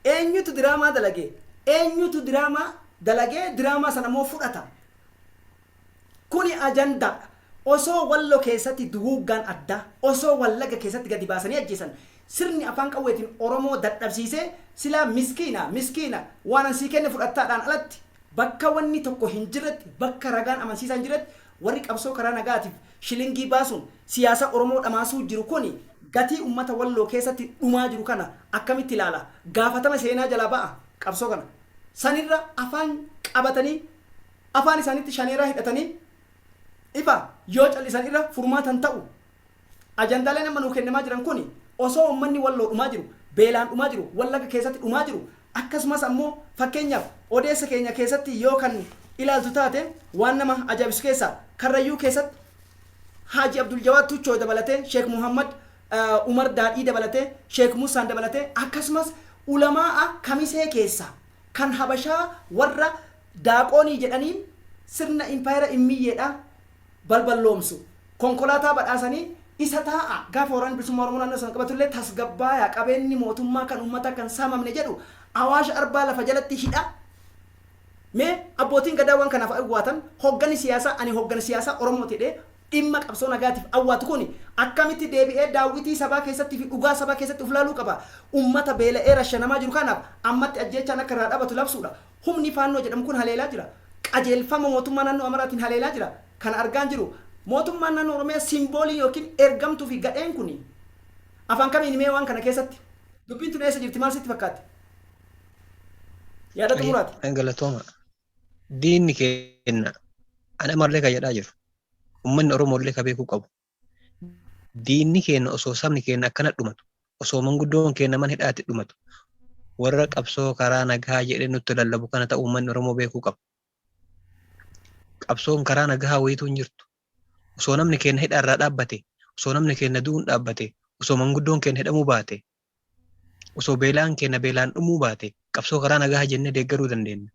eenyutu diraamaa dalagee? Eenyutu diraamaa dalagee diraamaa sana moo fudhata? Kuni ajandaa. Osoo Walloo keessatti duguuggaan addaa, osoo Wallagga keessatti gadi baasanii ajjeesan sirni afaan qawweetiin Oromoo dadhabsiisee silaa miskiina waan ansii kenne fudhattaadhaan alatti bakka wanni tokko hin jirretti bakka ragaan amansiisaa hin jirretti warri qabsoo karaa nagaatiif shilingii baasuun siyaasa Oromoo dhamaasuu jiru kuni gatii ummata Walloo keessatti dhumaa jiru kana akkamitti ilaala? Gaafatama seenaa jalaa ba'a qabsoo kana. Sanirra afaan qabatanii afaan isaaniitti shaneeraa hidhatanii ifa yoo callisan irra furmaatan ta'u ajandaalee nama nuu kennamaa jiran kuni osoo ummanni Walloo dhumaa jiru beelaan dhumaa jiru Wallagga keessatti dhumaa jiru akkasumas ammoo fakkeenyaaf odeessa keenya keessatti yoo kan ilaaltu taate waan nama ajaa'ibisu keessa Karrayyuu keessatti Haji Abdul Jawaad Tuchoo dabalatee Sheek Muhammad Umar Daadhii dabalatee Sheek Musaan dabalatee akkasumas ulamaa Kamisee keessa kan Habashaa warra daaqoonii jedhaniin sirna impaayera immiyyeedha balballoomsu konkolaataa badhaasanii isa taa'a gaafa waraanni bilisummaa Oromoo naannoo sana qabatullee tasgabbaayaa qabeenyi mootummaa kan uummata kan saamamne jedhu Awaash Arbaa lafa jalatti hidha. Mee abbootiin gadaa waan kanaaf awwaatan hoggani siyaasaa ani hoggani siyaasaa Oromoo jedhee dhimma qabsoo nagaatiif awwaatu kuni akkamitti deebi'ee daawwitii sabaa keessatti fi dhugaa sabaa keessatti uflaaluu qaba? Uummata beela'ee rashanamaa jiru kanaaf ammatti ajjeechaan akka irraa dhabatu labsuudha. Humni faannoo jedhamu kun haleelaa jira. Qajeelfama mootummaa naannoo Amaraatiin haleelaa jira. Kan argaan jiru mootummaan naannoo Oromiyaa simboolii yookiin ergamtuu fi gadheen kuni afaan kamiin himee waan kana keessatti dubbiin tun eessa jirti? Maal sitti fakkaatti? Yaada xumuraati. Galatooma. Diinni kenna ana mallee kan jedhaa jiru. Uummanni Oromoo illee ka beekuu qabu. Diinni kenna osoo sabni kenna akkana dhumatu osoo manguddoon kenna mana hidhaatti dhumatu warra qabsoo karaa nagaa jedhee nutti lallabu kana ta'u uummanni Oromoo beekuu qabu. qabsoon karaa nagaa wayitu hin jirtu. Osoo namni keenya hidharraa dhaabbate, osoo namni keenya du'uun dhaabbate, osoo manguddoon keenya hidhamuu baate, osoo beelaan keenya beelaan dhumuu baate, qabsoo karaa nagaa jennee deeggaruu dandeenya.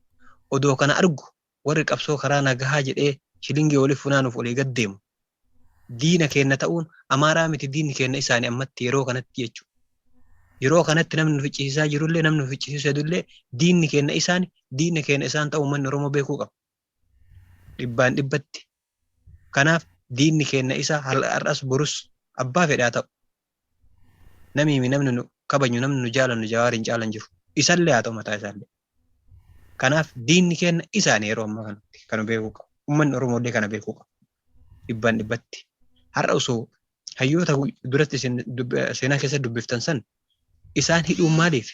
Odoo kana argu warri qabsoo karaa nagaa jedhee shilingii waliif funaanuuf olii gad deemu. Diina keenya ta'uun amaaraa miti diinni keenya isaanii ammatti yeroo kanatti jechuudha. Yeroo kanatti namni nu ficcisiisaa jirullee namni nu ficcisiisaa jirullee diinni keenya isaan ta'uu uummanni Oromoo beekuu qaba. Dhibbaan dhibbatti. Kanaaf diinni keenya isaa har'as borus abbaa fedhaa ta'u. Namni nu kabajnu namni nu jaalannu Jawaar hin caalan jiru. Isallee haa ta'u mataa isaallee. Kanaaf diinni keenya isaanii yeroo ammaa kanatti kan beekuu qabu. Uummanni Oromoollee kana beekuu qaba. Dhibbaan dhibbatti. Har'a osoo hayyoota duratti seenaa keessatti dubbiftan san isaan hidhuun maaliif?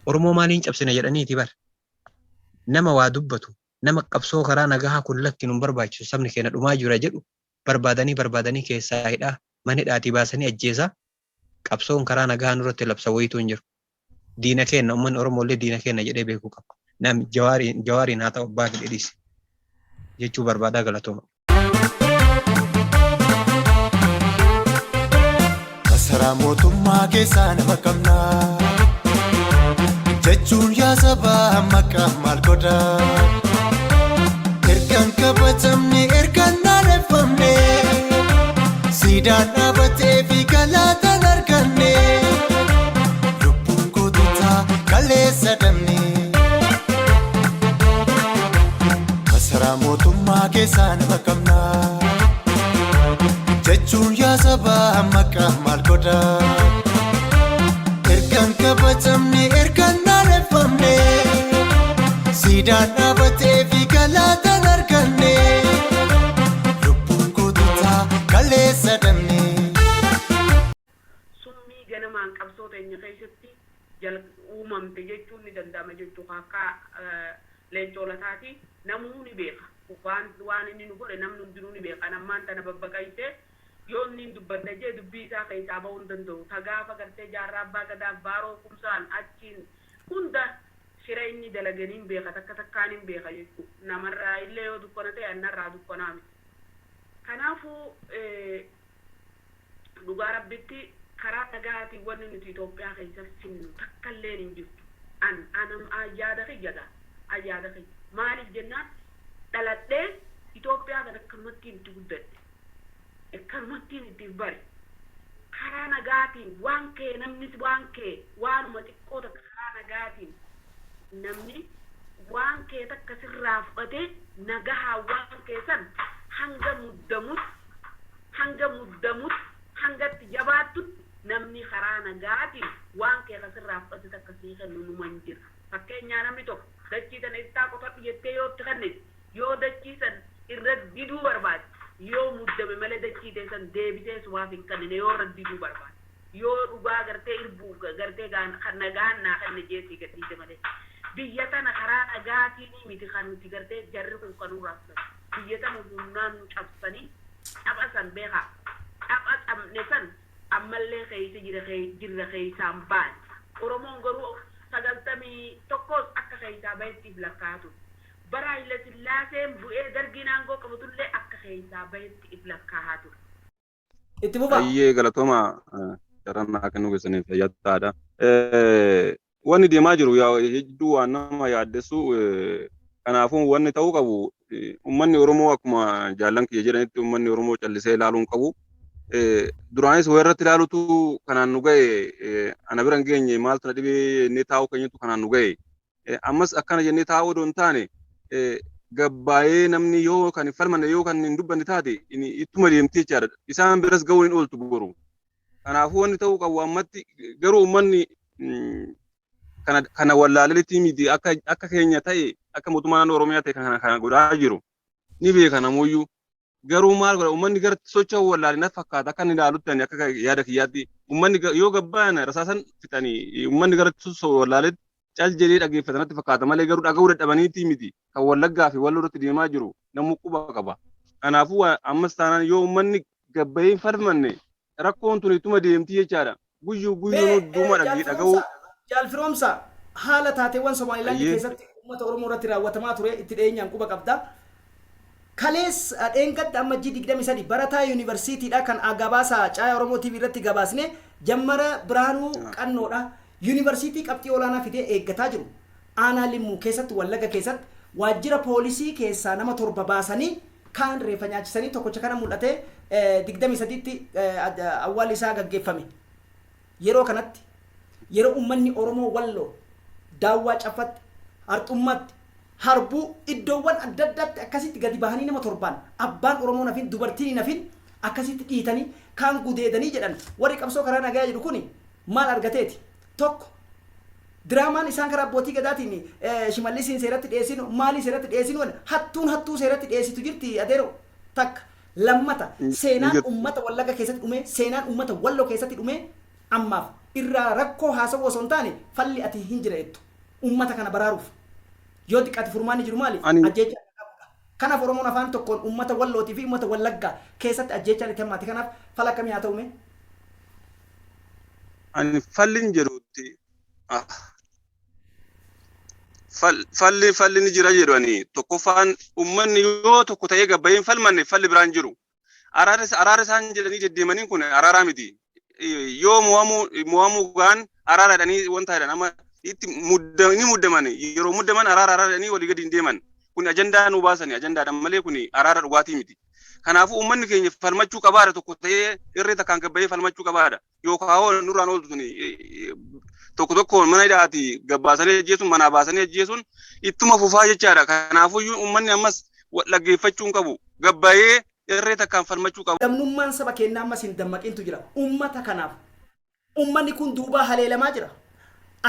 Oromoo maaliin cabsina jedhaniiti bara. Nama waa dubbatu, nama qabsoo karaa nagaa kun lakki nun barbaachisu sabni keenya dhumaa jira jedhu barbaadanii keessaa hidhaa mana hidhaatii baasanii ajjeesaa qabsoon karaa nagaa nurratti labsa wayituu hin jiru. Diina keenya uummanni Oromoollee diina keenya jedhee beekuu qaba. Namni Jawaariin haa ta'u abbaa fedhiis jechuu barbaadaa galatooma. Masaraa mootummaa keessaa nama qabnaa jechuun yaa sabaa maqaa maal godhaa ergaan kabajamne ergaan naaneffamne siidaan dhaabatee fi galaataan arganne lubbuun goototaa kaleessa dhabne masaraa mootummaa keessaa nama qabnaa jechuun yaa sabaa maqaa maal godhaa ergaan kabajamne ergaan naaneffamne siidaan dhaabatee fi galaataan arganne lubbuun goototaa kaleessa dhabne. Summii ganamaan qabsoo teenya keessatti uumamte jechuun ni danda'ama jechuudha. Akka leencoo lataati namuu ni beeka. Waan inni nu godhe namni hundinuu ni beeka. Nammaan tana babbaqaysee yoo inni dubbadda jee dubbii isaa keessaa bahuu hin danda'u. Gaafa gartee jaarraa abbaa gadaa baaroo kumsaan achiin hunda shira inni dalaganiin beeka takkaan hin beeka jechuudha. Namarraa illee yoo dukkana ta'e annarraa dukkanaa miti. Kanaafuu dhugaa rabbitti karaa nagaatiin wanni nuti Itoophiyaa keessatti finnu takka illee hin jirtu. Ayyaada kiyya. Maaliif jennaan dhaladhee Itoophiyaa kan akkanumatti itti guddadhe. Akkanumattiin itti bare. Karaa nagaatiin waan kee namnis waan kee waanuma xiqqoo takka karaa nagaatiin namni waan kee takka sirraa fudhatee nagahaa waan kee san hanga muddamutti hangatti jabaattutti namni karaa nagaatiin waan kee sirraa fudhate takka sii kennu numan jira. Fakkeenyaa namni tokko dachii sana ittaa qotadhu jettee yoo itti kennite yoo dachii san irra diduu barbaade yoo muddame malee dachii teessan deebisee sumaaf hin kennine yoo irra diduu barbaade yoo dhugaa gartee irbuu gartee nagaan naa kenne jeesii gadhiise malee biyya tana karaa nagaatiin miti kan nuti gartee jarri kun kan uraafsan biyya tana humnaan nu cabsanii dhapha san beekaa dhapha cabne san ammallee keessa jirra keessaan baane Oromoon garuu 91 akka keessaa bahettiif lakkaatu. Bara Haile Sillaaseen bu'ee dargiin aangoo qabatullee akka keessaa bahetti if lakkaa'atu. Itti bufa. Ayyee galatooma jarannaa kennuu keessaniif fayyattaadha. Wanni deemaa jiru hedduu waan nama yaaddessu kanaafuu wanni ta'uu qabu uummanni Oromoo akkuma jaallan kiyya jedhanitti uummanni Oromoo callisee ilaaluu hin qabu. Duraanis weerratti ilaalutu kanaan nu ga'e ana bira hin geenye maaltu na dhibee inni taa'uu keenyatu kanaan nu ga'e. Ammas akkana jennee taa'uu odoo hin taane gabbaa'ee namni yoo kan hin falmanne yoo kan hin dubbanne taate ittuma deemti jechaadha. Isaan biras ga'uu hin ooltu boru. Kanaafuu wanni ta'uu qabu ammatti garuu uummanni kana wallaalelitti miti akka keenya ta'e akka mootummaan Oromiyaa ta'e kana godhaa jiru ni beeka namuyyuu. Garuu maal godha uummanni gara socho'uu wallaalee na fakkaata akka inni ilaalutti akka yaada kiyyaatti uummanni yoo gabbaan rasaasan fixanii uummanni gara wallaaleetti cal jedhee dhaggeeffatanatti fakkaata malee garuu dhaga'uu dadhabaniiti miti kan Wallaggaa fi Walloo irratti deemaa jiru namni quba qaba. Kanaafuu ammas taanaan yoo uummanni gabbayee hin falmanne rakkoon tun ittuma deemti jechaadha. Guyyuu duuma dhaga'uu. Jaalfiroomsa haala taateewwan Somaalilaandii keessatti uummata Oromoo irratti raawwatamaa ture itti dhiyeenyaan quba qabda. kalees dheengadda amma G23 barataa yuunivarsiitiidha kan gabaasa Caayaa Oromoo TV irratti gabaasne jammara Biraanuu Qannoodha yuunivarsiitii qabxii olaanaa fidee eeggataa jiru aanaa Limmuu keessatti Wallaga keessatti waajjira poolisii keessaa nama 7 baasanii kaan reefa nyaachisanii tokkocha kana mul'ate 23tti awwaal isaa gaggeeffame yeroo kanatti yeroo ummanni Oromoo Walloo daawwaa cafatti harxummatti harbuu iddoowwan adda addaatti akkasitti gadi bahanii nama 7 abbaan Oromoo nafin dubartiin nafin akkasitti dhiitanii kaan gudeedanii jedhan warri qabsoo karaa nagaa jedhu kuni maal argateeti tokko diraamaan isaan karaa abbootii gadaatiin Shimallisiin seeratti dhiyeessinu maalii seeratti dhiyeessinu hattuu seeratti dhiyeessitu jirti adeero takka lammata seenaan ummata Wallaga keessatti dhume seenaan ummata Walloo keessatti dhume ammaaf irraa rakkoo haasawuu osoo hin taane falli ati hin jireettu ummata kana baraaruuf yoo xiqqaati furmaanni jiru maali ajjeechaa kanaaf Oromoon afaan tokkoon ummata Wallootii fi ummata Wallaggaa keessatti ajjeechaan itti hammaate kanaaf fala akkamii haa ta'ume ani fallin jedhutti falli ni jira jedhani tokkoffaan ummanni yoo tokko ta'ee gabbayeen falmanne falli biraan jiru araara isaan jedhanii deddeemanii kun araaraa miti yoo mu'amuu gaan araaraadhanii wanta jedhan amma itti muddaman yeroo muddaman araaraadhanii walii gadi hin deeman kun ajandaa nu baasani ajandaadhaan malee kun araara dhugaatii miti kanaafuu ummanni keenya falmachuu qabaadha tokko ta'ee irree takkaan gabbayee falmachuu qabaadha yookaan nurraan ooltu tokko mana hidhaati gabbaasanii ajjeesuun manaa baasanii ajjeesuun ittuma fufaa jechaadha kanaafuu ummanni ammas dhaggeeffachuu qabu gabbayee irree takkaan falmachuu qabu. Damnummaan saba keenyaa ammas hin dammaqintu jira ummata kanaaf ummanni kun duubaa haleelamaa jira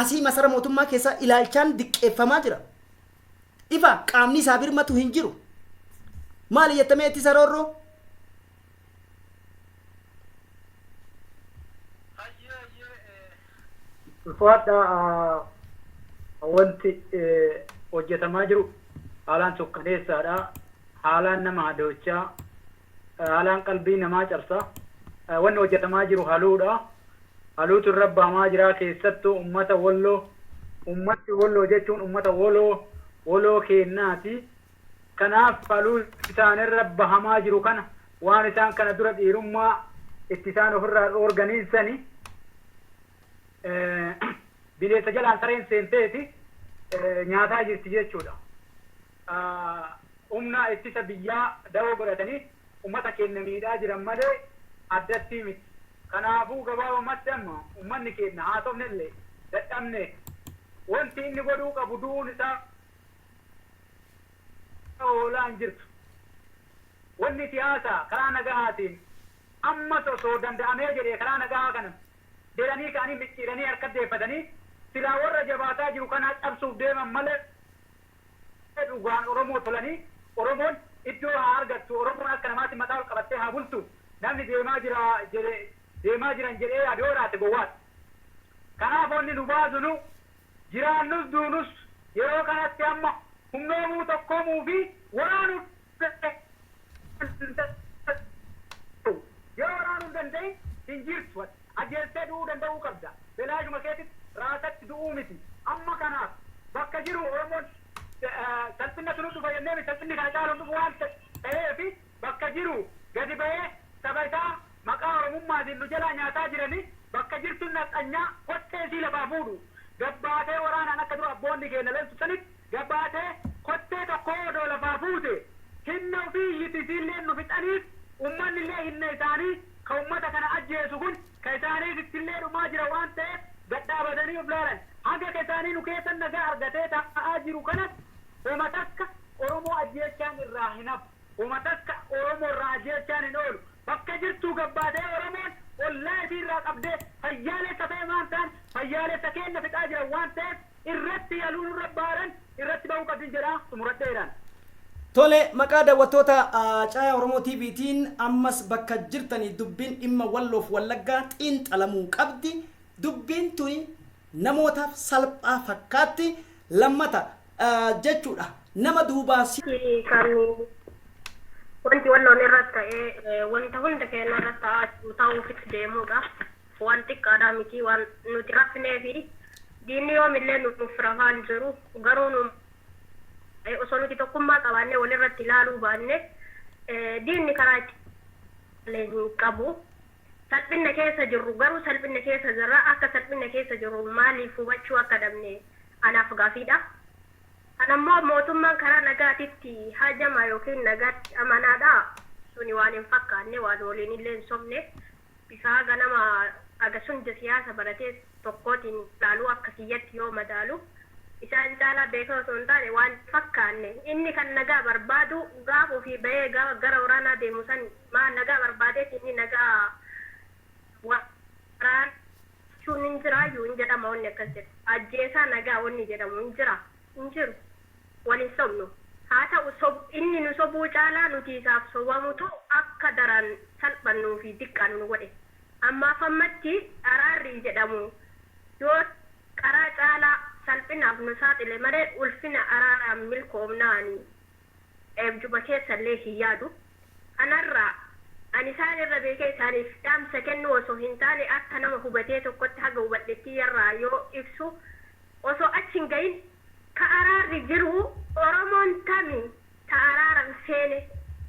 asii masara mootummaa keessa ilaalchaan diqqeeffamaa jira ifa qaamni isaa birmatu hin jiru maali jettamee itti saroorroo ulfaadha wanti hojjetamaa jiru haalaan sukkaneessaadha haalaan nama adoochaa haalaan qalbii namaa cabsa wanni hojjetamaa jiru haluudha haluutu rabbaamaa jira keessattuu ummata Walloo ummatti Walloo jechuun ummata Woloo kennaati kanaaf haluu isaanirra bahamaa jiru kana waan isaan kana dura dhiirummaa itti isaan ofirraa organizani bineensa jalaan sareen seenteeti nyaataa jirti jechuudha. Humna ittisa biyyaa dawoo godhatanii ummata keenya miidhaa jiran malee addatti miti. Kanaafuu gabaabumatti amma ummanni keenya haasofnellee dadhabne wanti inni godhuu qabu du'uun isaa oolaan jirtu. Wanni siyaasaa karaa nagahaatiin amma osoo danda'amee jedhee karaa nagahaa kana deelanii ka'anii micciiranii harka deeffatanii silaa warra jabaataa jiru kana cabsuuf deeman malee dhugaan Oromoo tolanii Oromoon iddoo haa argattu Oromoon akka namaatti mataa ol qabattee haa bultu namni deemaa jiran jedhee adooraate gowwaati. Kanaaf wanni nu baasunu jiraannus duunus yeroo kanatti amma humnoomuu tokkoomuu fi waraanuu yoo waraanuu danda'in hin jirtu ajjeestee du'uu danda'uu qabda belaajuma keetitti raasatti du'uu miti amma kanaaf bakka jiru Oromoon salphina sunu dhufa jennee salphinni kana caaluun dhufu waan ta'eefi bakka jiru gadi ba'ee saba isaa maqaa Oromummaatiin nu jalaa nyaataa jiranii bakka jirtu naqanyaa kottee sii lafaa fuudhu gabbaatee waraanaan akka dura abboonni keenya leensu sanitti gabbaatee kottee tokko odoo lafaa fuute hinna ofii iyyitisiillee nu fixaniif ummanni illee hinna isaanii ka ummata kana ajjeesu kun ka isaaniif ittillee dhumaa jira waan ta'eef gadhaabatanii of laalan hanga ka isaanii nu keessan nagaa argatee taa'aa jiru kanas umatakka Oromoo ajjeechaan irraa hin hafu umatakka Oromoo irraa ajjeechaan hin oolu bakka jirtuu gabbaatee Oromoon ollaa isii irraa qabdee fayyaalessa ta'e waan ta'an fayyaalessa keenya fixaa jiran waan ta'eef irratti yaluu nurra baaran irratti ba'uu qabdin jedhaa xumuradheedhaan. Tole maqaa daawwattoota Caayaa Oromoo TVtiin ammas bakka jirtanii dubbiin dhimma Walloof Wallaggaa xiinxalamuu qabdi. Dubbiin tuni namootaaf salphaa fakkaatti lammata jechuudha. Nama duubaasi. Kan wanti Walloon irratti ta'ee wanta hunda keenya irratti ta'uufis deemuudha. Waan xiqqaadhaa miti waan nuti rafnee fi diinni yoomillee nuuf rafaan jiru garuu osoo nuti tokkummaa qabaannee walirratti ilaaluu baanne diinni karaa hin qabu. Salphina keessa jirru garuu salphina keessa jirra akka salphina keessa jirru maaliif hubachuu akka dhabne anaaf gaafiidha. Kanammoo mootummaan karaa nagaatitti hajama yookiin nagaatti amanaadha. Suni waan hin fakkaanne waan waliin illee hin sobne bifa ganama agarsuun siyaasa baratee tokkootiin ilaaluu akka kiyyatti yoo madaalu isaan caalaa beekaa osoo hin taane waan fakkaanne inni kan nagaa barbaadu gaafa ofii bahee gaafa gara waraanaa deemu san maa nagaa barbaadeet inni nagaa waraan chuun hin jiraayyuu hin jedhama wanni akkas jedhe ajjeesaa nagaa wanni jedhamu hin jiru waliin sobnu haa ta'u inni nu sobuu caalaa nuti isaaf sobamutu akka daran salphannuu fi diqqaan nu godhe ammaaf ammatti araarri jedhamu yoo karaa caalaa salphinaaf nu saaxile malee ulfina araaraan milkoomnaani eebjuba keessallee hin yaadu kanarraa ani isaan irra beekee isaaniif dhaamsa kennu osoo hin taane akka nama hubatee tokkotti haga hubadhetti irraa yoo ibsu osoo achi hin gahin ka araarri jiru oromoon tami ta araaran seene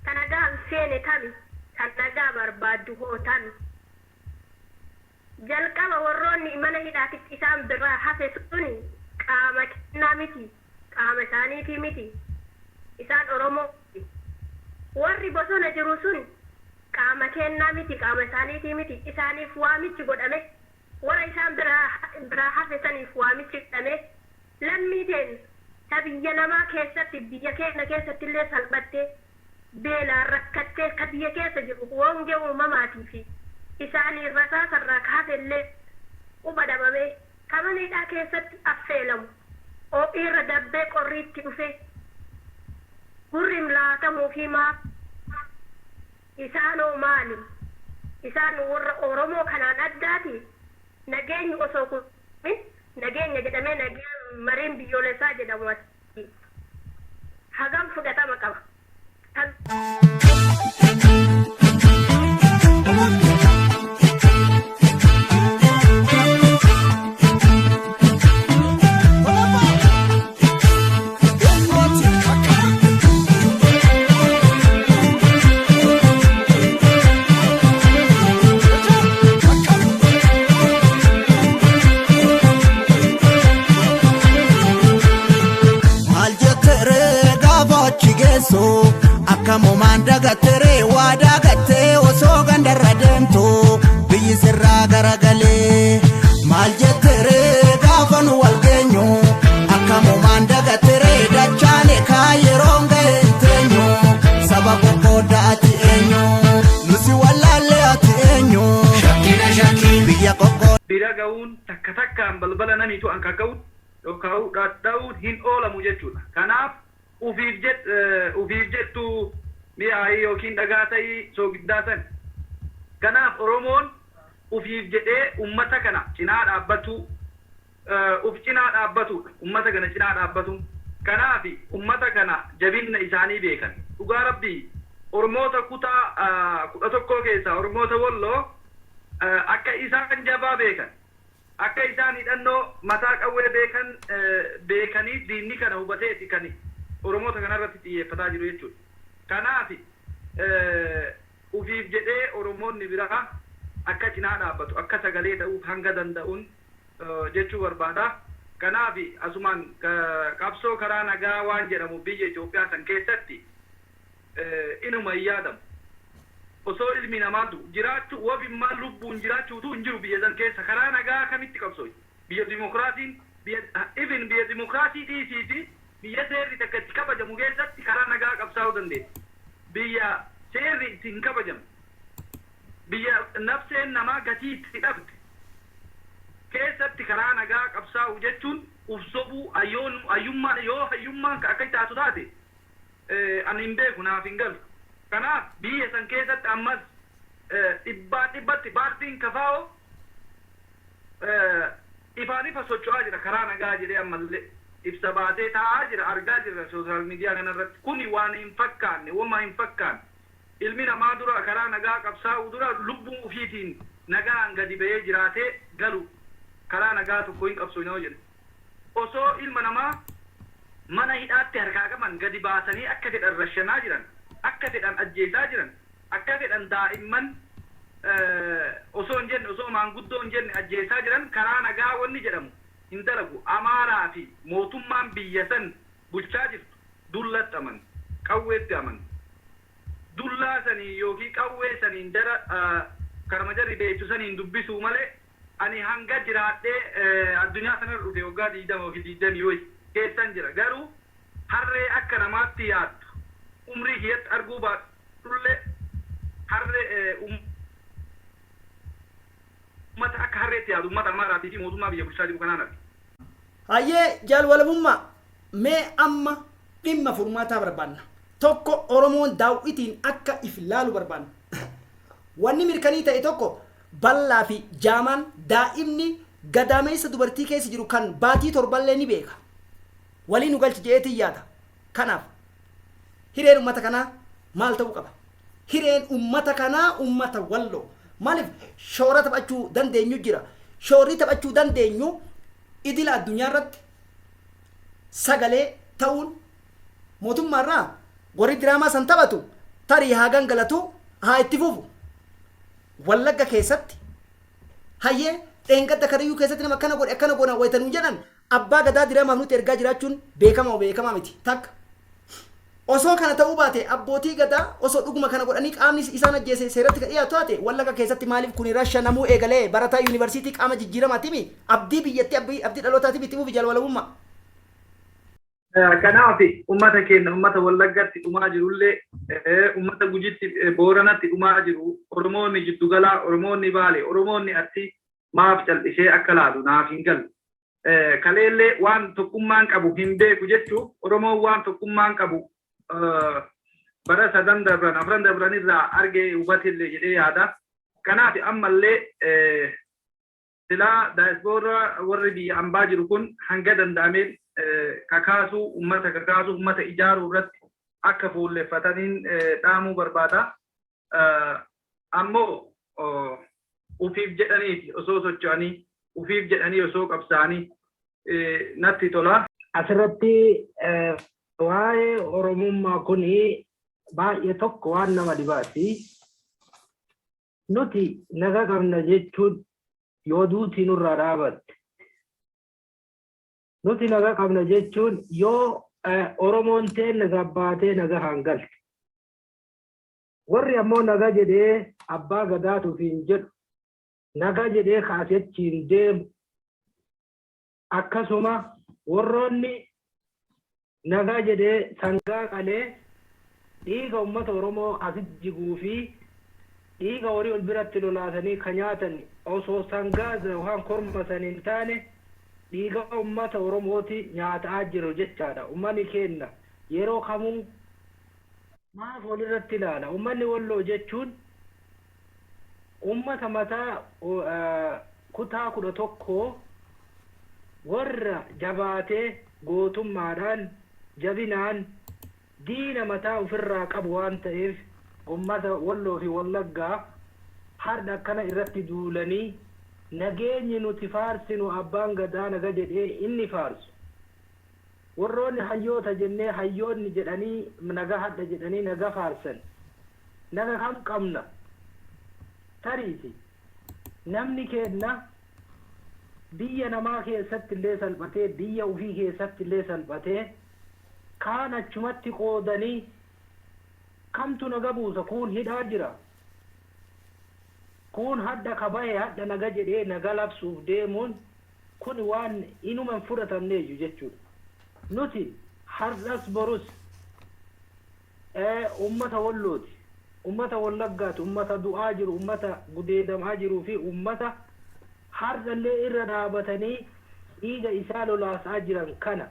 ta nagaan seene tami ta nagaa barbaaddu hoo tami jalqaba warroonni mana hidhaatitti isaan biraa hafe suni qaama kennaa miti qaama isaaniitii miti isaan oromoo warri bosona jiru sun qaama kennaa miti qaama isaaniitii miti isaaniif waamichi godhame warra isaan biraa hafe saniif waamichi godhame lammiiteen ta biyya namaa keessatti biyya keenya keessatti illee salphattee beelaan rakkattee ka biyya keessa jiru wongee uumamaatii fi isaanii rasaasarraa kaafellee quba dhabamee kamanidhaa keessatti affeelamu oopiirra dabbee qorriitti dhufe gurrim laatamuu fi maaf isaanoo maali isaan warra oromoo kanaan addaati nageenyi osoo kun nageenya jedhamee nageenya mariin biyyoolessaa jedhamu hagam fudhatama qaba. Akkamo mandagatere waadagatte osoo gandarra deemtu biyyi sirraa garagalee maal jettere gaafa nu wal geenyu akkamo mandagatere dachaane kaayeroon ga'een teenyu saba qoqqoodda ati eenyu nusi wallaallee ati eenyu shakkina shakkii biyya qoqqoodda. Bira ga'uun takka takkaan balbala namiitu anka ga'uun yookaan dhadha'uun hin oolamu jechuudha. Kanaaf ufiif jettu mi'aayii yookiin dhagaa ta'ii soogiddaa san. Kanaaf Oromoon ufiif jedhee ummata kana cinaa dhaabbatu uf cinaa dhaabbatudha. Ummata kana cinaa dhaabbatu. Kanaaf ummata kana jabinna isaanii beekan. Dhugaa rabbii Oromoota kutaa 11 keessaa Oromoota Walloo akka isaan jabaa beekan. Akka isaan hidhannoo mataa qawwee beekanii diinni kana hubateeti kan Oromoota kanarratti xiyyeeffataa jiru jechuudha. Kanaaf ufiif jedhee Oromoonni biraa akka cinaa dhaabbatu akka sagalee ta'uuf hanga danda'uun jechuu barbaada. Kanaaf asumaan qabsoo karaa nagaa waan jedhamu biyya Itoophiyaa san keessatti inuma hin yaadamu. Osoo ilmi namaa jiraachuu wabimmaan lubbuun jiraachuutu hin jiru biyya san keessa karaa nagaa kamitti qabsooyi. Biyya dimokiraatiin biyya dimokiraasii dhiisii fi biyya seerri takka itti kabajamu keessatti karaa nagaa qabsaa'uu dandeenya. Biyya seerri itti hin kabajamu. Biyya nafseen namaa gatii itti dhabde keessatti karaa nagaa qabsaa'u jechuun uf sobuu hayyummaan yoo hayyummaan akka taatu taate ani hin beeku naaf hin galu. Kanaaf biyya san keessatti ammas dhibbatti paartiin kafaa'oo ifaan ifa socho'aa jira karaa nagaa jedhee ammallee. Ibsa baatee taa'aa jira argaa jirra sooshaal miidiyaa kanarratti kuni waan hin fakkaanne wama hin fakkaanne ilmi namaa dura karaa nagaa qabsaa'u dura lubbuu ufiitiin nagaan gadi ba'ee jiraatee galu karaa nagaa tokko hin qabsoofne jedhu osoo ilma namaa mana hidhaatti harkaa qaban gadi baasanii akka fedhan rashanaa jiran akka fedhan ajjeesaa jiran akka fedhan daa'imman osoo hin jenne osoo maanguddoo hin jenne ajjeesaa jiran karaa nagaa wanni jedhamu hin dalagu. Amaaraa fi mootummaan biyya san bulchaa jirtu dullatti aman qawweetti aman dullaa sanii yookiin qawwee saniin dara karma jarri beektu saniin dubbisuu malee ani hanga jiraadhee addunyaa sanarra dhufe waggaa 20 fi 20 yoo keessan jira. Garuu harree akka namaatti yaaddu umrii kiyyatti arguu baadhullee harree ummata akka harreetti yaadu ummata Amaaraatii fi mootummaa biyya bulchaa jiru kanaan arge. Hayyee jaalwalamummaa mee amma dhimma furmaataa barbaanna. Tokko Oromoon daawwitiin akka if laalu barbaanna. Wanni mirkanii ta'e tokko bal'aa fi jaamaan daa'imni gadaameessa dubartii keessa jiru kan baatii torballee ni beeka. Waliin nu galchi jeetii yaada. Kanaaf hireen ummata kanaa maal ta'uu qaba? Hireen ummata kanaa ummata Walloo. Maaliif shoora taphachuu dandeenyu jira. Shoorri taphachuu dandeenyu idila addunyaa irratti sagalee ta'uun mootummaarraa warri diraamaa san taphatu tarii haa gangalatu haa itti fufu. Wallagga keessatti hayyee dheengadda kariyyuu keessatti nama akkana goona waytanuu jedhan abbaa gadaa diraamaaf nuti ergaa jiraachuun beekamaa miti. Takka osoo kana ta'uu baate abbootii gadaa osoo dhuguma kana godhanii qaamni isaan ajjeese seeratti dhiyaatu taate Wallagga keessatti maaliif kun rasha namuu eegalee barataa yuunivarsiitii qaama jijjiiramaatimi abdii biyyatti abdii dhalootaatiif itti fufi jaalwalamummaa. Kanaaf ummata keenya ummata Wallaggatti dhumaa jirullee ummata Gujitti Booranatti dhumaa jiru Oromoonni Jiddugalaa Oromoonni Baalee Oromoonni Arsii maaf cal'isee akka laalu naaf hin galu. Kaleellee waan tokkummaan qabu hin beeku jechuun Oromoon waan tokkummaan qabu bara 3 darban 4 darban irraa argee hubatillee jedhee yaada. Kanaaf ammallee silaa daayispooraa warri biyya ambaa jiru kun hanga danda'ameen kakaasuu ummata ijaaruu irratti akka fuulleffataniin dhaamuu barbaada. Ammoo ufiif jedhanii osoo socho'anii ufiif jedhanii osoo qabsaanii natti tola. Asirratti waa'ee Oromummaa kuni baay'ee tokko waan nama dhibaati. Nuti naga qabna jechuun yoo duutii nurraa dhaabatte. Nuti naga qabna jechuun yoo Oromoon ta'e naga baatee naga hangalte. Warri ammoo naga jedhee abbaa gadaatuuf hin jedhu naga jedhee kaasechiin deemu akkasuma warroonni naga jedhee sangaa qalee dhiiga ummata Oromoo asitti jiguu fi dhiiga horii ol biratti lolaasanii kan nyaatan osoo sangaa waan korma saniin taane dhiiga ummata Oromooti nyaataa jiru jechaadha. Ummanni keenya yeroo kamuu maaf walirratti ilaala. Ummanni Walloo jechuun ummata mataa kutaa 11 warra jabaatee gootummaadhaan jabinaan diina mataa ofirraa qabu waan ta'eef ummata Walloo fi Wallaggaa har'a akkana irratti duulanii nageenyi nuti faarsinu abbaan gadaa naga jedhee inni faarsu. Warroonni hayyoota jennee hayyoonni jedhanii naga hadha jedhanii naga faarsan. Naga kam qabna? Tariiti. Namni keenya biyya namaa keessatti illee salphatee biyya ofii keessatti illee salphatee kaan achumatti qoodanii kamtu naga buusa kun hidhaa jira. Kun hadda kabaye hadda naga jedhee naga labsuuf deemuun kun waan inuman fudhatamneeyyu jechuudha. Nuti har'as borus ummata Wallooti, ummata Wallaggaati, ummata du'aa jiru, ummata gudeedamaa jiruu fi ummata har'allee irra dhaabatanii dhiiga isaa lolaasaa jiran kana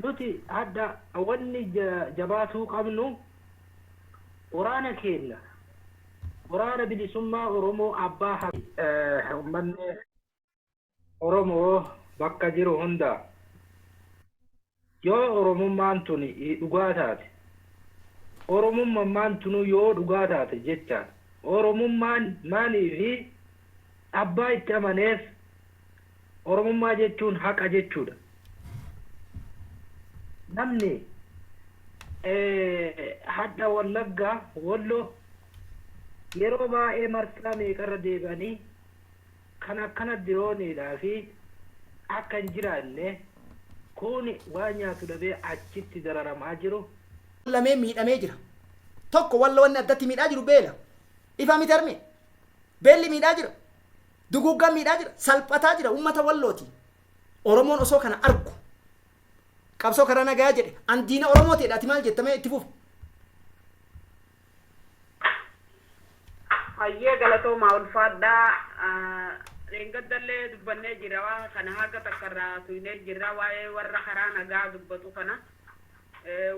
nuti hadda wanni jabaatuu qabnu waraana keenya waraana bilisummaa Oromoo abbaa ummanni Oromoo bakka jiru hunda yoo Oromummaan tuni dhugaa taate Oromummaan tunu yoo dhugaa taate jechaan Oromummaan maanii fi abbaa itti amaneef Oromummaa jechuun haqa jechuudha. Namni hadda wallagga wallo yeroo baay'ee marsaa meeqarra deebi'anii kan akkana dirooniidhaa fi akka hin jiraanne kun waan nyaatu dhabee achitti dararamaa jiru. Lamee miidhamee jira. Tokko walla wanni addatti miidhaa jiru beela. Ifa miti arme. Beelli miidhaa jira. Duguggaan miidhaa jira. Salphataa jira uummata wallooti. Oromoon osoo kana argu. Qabsoo karaa nagaa jedhe. Andiina Oromootiidhaati maal jettamee itti fufu. Hayyee galatoomaa ulfaadhaa reengaddallee dubbannee jira waa kana haga takkarraa tuynee jirra waa'ee warra karaa nagaa dubbatu kana.